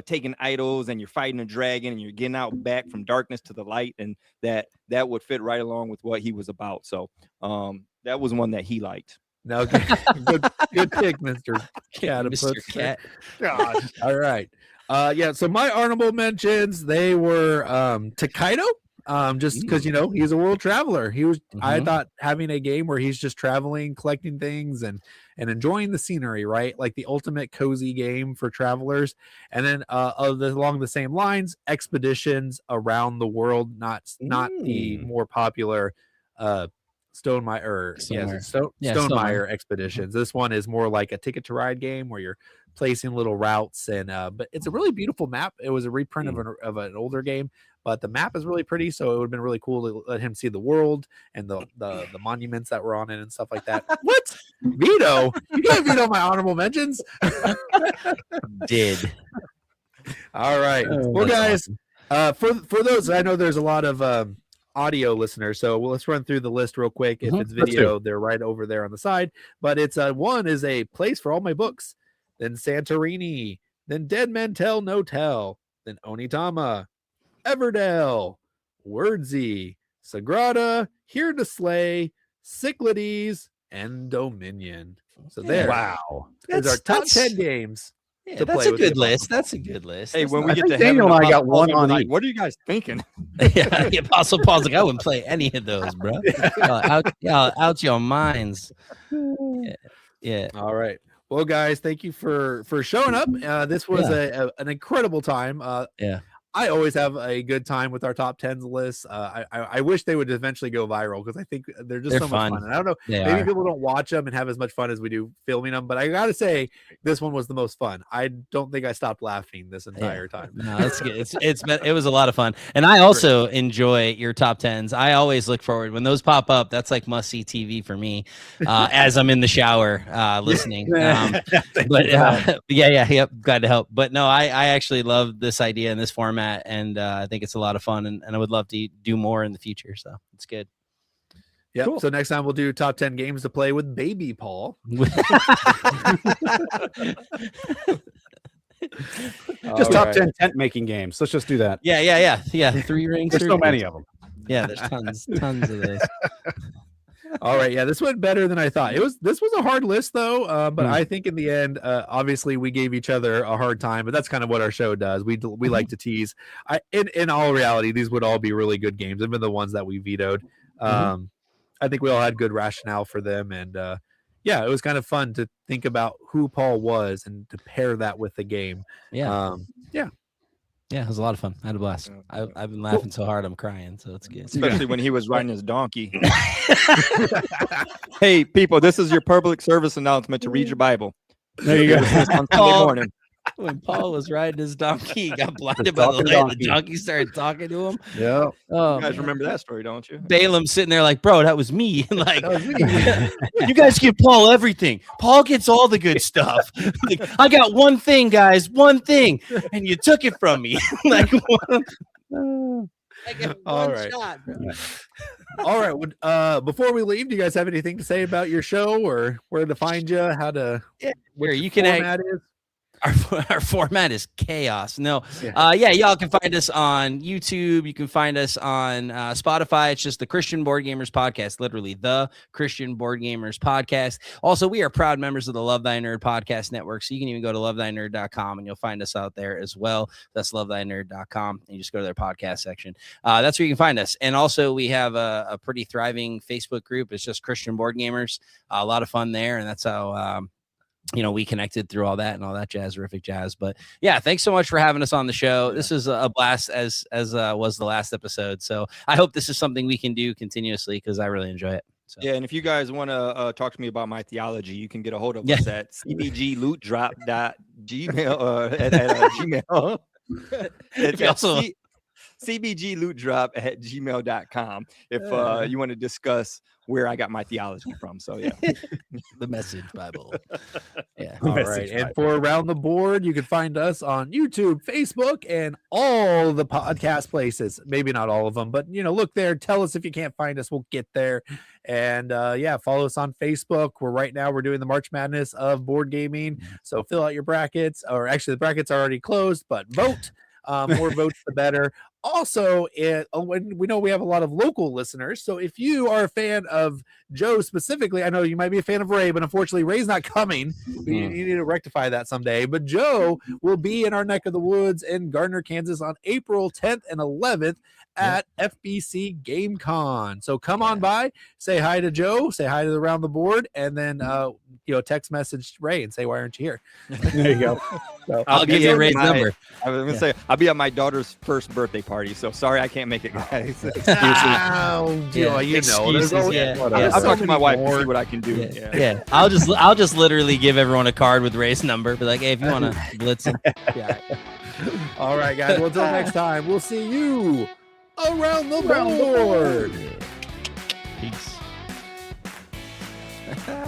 Speaker 4: taking idols and you're fighting a dragon and you're getting out back from darkness to the light, and that would fit right along with what he was about. So that was one that he liked.
Speaker 5: No, good pick, Mr. Cat. Gosh. All right. So my honorable mentions, they were Takedo. Just because he's a world traveler. He was I thought having a game where he's just traveling, collecting things and enjoying the scenery, right? Like the ultimate cozy game for travelers. And then along the same lines, expeditions around the world, not the more popular Stonemaier expeditions. This one is more like a Ticket to Ride game where you're placing little routes, and but it's a really beautiful map. It was a reprint of an older game, but the map is really pretty, so it would have been really cool to let him see the world and the monuments that were on it and stuff like that. What? Veto? You can't veto my honorable mentions.
Speaker 6: Did.
Speaker 5: All right. Well, guys, for those, I know there's a lot of audio listeners, so let's run through the list real quick. If it's video, they're right over there on the side, but it's one is a place for all my books, then Santorini, then Dead Men Tell No Tell, then Onitama, Everdell, Wordsy, Sagrada, Here to Slay, Cyclades, and Dominion. So there.
Speaker 3: Wow.
Speaker 5: Those are top 10 games.
Speaker 6: Yeah, that's a good list. That's a good list.
Speaker 4: Hey,
Speaker 6: That's
Speaker 4: when we
Speaker 6: not-
Speaker 4: get to
Speaker 3: Daniel
Speaker 4: heaven,
Speaker 3: and I got
Speaker 4: Apostle Paul's
Speaker 3: one
Speaker 4: gonna be
Speaker 3: on
Speaker 4: like,
Speaker 3: each.
Speaker 4: what are you guys thinking?
Speaker 6: yeah, the Apostle Paul's like, I wouldn't play any of those, bro. Y'all out your minds. Yeah.
Speaker 5: All right. Well, guys, thank you for showing up. This was an incredible time.
Speaker 6: Yeah.
Speaker 5: I always have a good time with our top 10s lists. I wish they would eventually go viral because I think they're so much fun. And I don't know, maybe people don't watch them and have as much fun as we do filming them, but I got to say, this one was the most fun. I don't think I stopped laughing this entire time.
Speaker 6: No, that's good. It was a lot of fun. And I also enjoy your top 10s. I always look forward when those pop up. That's like must see TV for me as I'm in the shower listening. But yeah, glad to help. But no, I actually love this idea and this format. And I think it's a lot of fun, and I would love to do more in the future. So it's good.
Speaker 5: Yeah.
Speaker 6: Cool.
Speaker 5: So next time we'll do top 10 games to play with baby Paul.
Speaker 3: Just top 10 tent making games. Let's just do that.
Speaker 6: Yeah. 3 rings.
Speaker 3: There's so many of them.
Speaker 6: Yeah, there's tons of those.
Speaker 5: All right, yeah, this went better than I thought. This was a hard list though, but I think in the end, obviously we gave each other a hard time, but that's kind of what our show does. We like to tease. In all reality, these would all be really good games, even the ones that we vetoed. I think we all had good rationale for them, and yeah, it was kind of fun to think about who Paul was and to pair that with the game.
Speaker 6: Yeah, it was a lot of fun. I had a blast. I've been laughing so hard I'm crying, so it's good.
Speaker 4: Especially when he was riding his donkey. Hey, people, this is your public service announcement to read your Bible.
Speaker 3: There you go.
Speaker 4: On Sunday morning.
Speaker 6: When Paul was riding his donkey, he got blinded by the light. The donkey started talking to him.
Speaker 3: Yeah.
Speaker 6: Oh,
Speaker 4: You guys remember that story, don't you?
Speaker 6: Balaam sitting there like, bro, that was me. Like, you guys give Paul everything. Paul gets all the good stuff. Like, I got one thing, guys, one thing, and you took it from me. Like, I get
Speaker 5: All
Speaker 6: one
Speaker 5: right.
Speaker 6: shot, bro.
Speaker 5: All right. Before we leave, do you guys have anything to say about your show or where to find you? How to?
Speaker 6: Here, you can
Speaker 5: format is?
Speaker 6: Our format is chaos. No, y'all can find us on YouTube. You can find us on Spotify. It's just the Christian Board Gamers Podcast, literally the Christian Board Gamers Podcast. Also, we are proud members of the Love Thy Nerd Podcast Network, so you can even go to lovethynerd.com and you'll find us out there as well. That's lovethynerd.com, and you just go to their podcast section. That's where you can find us. And also, we have a pretty thriving Facebook group. It's just Christian Board Gamers. A lot of fun there, and that's how we connected through all that and all that terrific jazz. But yeah, thanks so much for having us on the show. This is a blast as was the last episode. So I hope this is something we can do continuously because I really enjoy it. So.
Speaker 4: Yeah, and if you guys want to talk to me about my theology, you can get a hold of us at cbglootdrop.gmail at gmail. It's
Speaker 6: also
Speaker 4: cbglootdrop@gmail.com if you want to discuss where I got my theology from. So yeah.
Speaker 6: The Message Bible. Yeah.
Speaker 5: All right. And for Around the Board, you can find us on YouTube, Facebook, and all the podcast places. Maybe not all of them, but look there. Tell us if you can't find us. We'll get there. And follow us on Facebook. We're doing the March Madness of board gaming. So fill out your brackets, or actually the brackets are already closed, but vote. More votes, the better. Also, we know we have a lot of local listeners. So if you are a fan of Joe specifically, I know you might be a fan of Ray, but unfortunately Ray's not coming. You need to rectify that someday. But Joe will be in our neck of the woods in Gardner, Kansas on April 10th and 11th at FBC Game Con. So come on by, say hi to Joe, say hi to the Around the Board, and then text message Ray and say, why aren't you here?
Speaker 3: There you go.
Speaker 5: So,
Speaker 6: I'll give you Ray's number.
Speaker 4: I was going to say, I'll be at my daughter's first birthday party. So sorry, I can't make it, guys.
Speaker 5: There's
Speaker 6: Excuses,
Speaker 5: always-
Speaker 4: I'll talk to my wife and see what I can do.
Speaker 6: Yeah. I'll just literally give everyone a card with Ray's number. Be like, hey, if you want to blitz him. Yeah.
Speaker 5: All right, guys. Well, until next time, we'll see you around the board.
Speaker 6: Peace.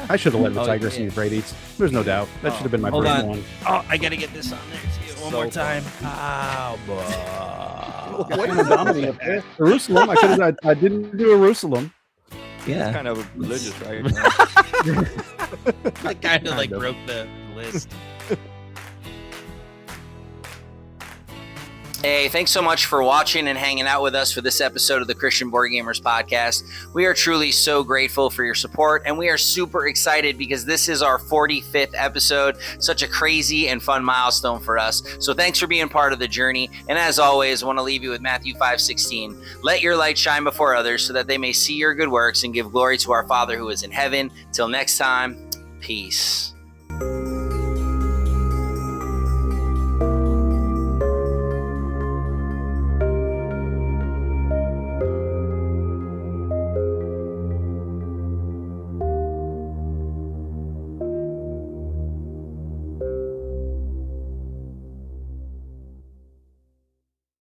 Speaker 3: I should have let the Tigers see Brady's. There's no doubt. That should have been my
Speaker 6: Hold
Speaker 3: Brady
Speaker 6: on.
Speaker 3: one.
Speaker 6: Oh, I got to get this on there too. One more time. Oh,
Speaker 3: What is dominating? Jerusalem. I didn't do Jerusalem.
Speaker 6: yeah.
Speaker 4: Kind of religious, right?
Speaker 6: I kind of broke the list.
Speaker 1: Hey, thanks so much for watching and hanging out with us for this episode of the Christian Board Gamers podcast. We are truly so grateful for your support, and we are super excited because this is our 45th episode. Such a crazy and fun milestone for us. So thanks for being part of the journey. And as always, I want to leave you with Matthew 5:16. Let your light shine before others so that they may see your good works and give glory to our Father who is in heaven. Till next time, peace.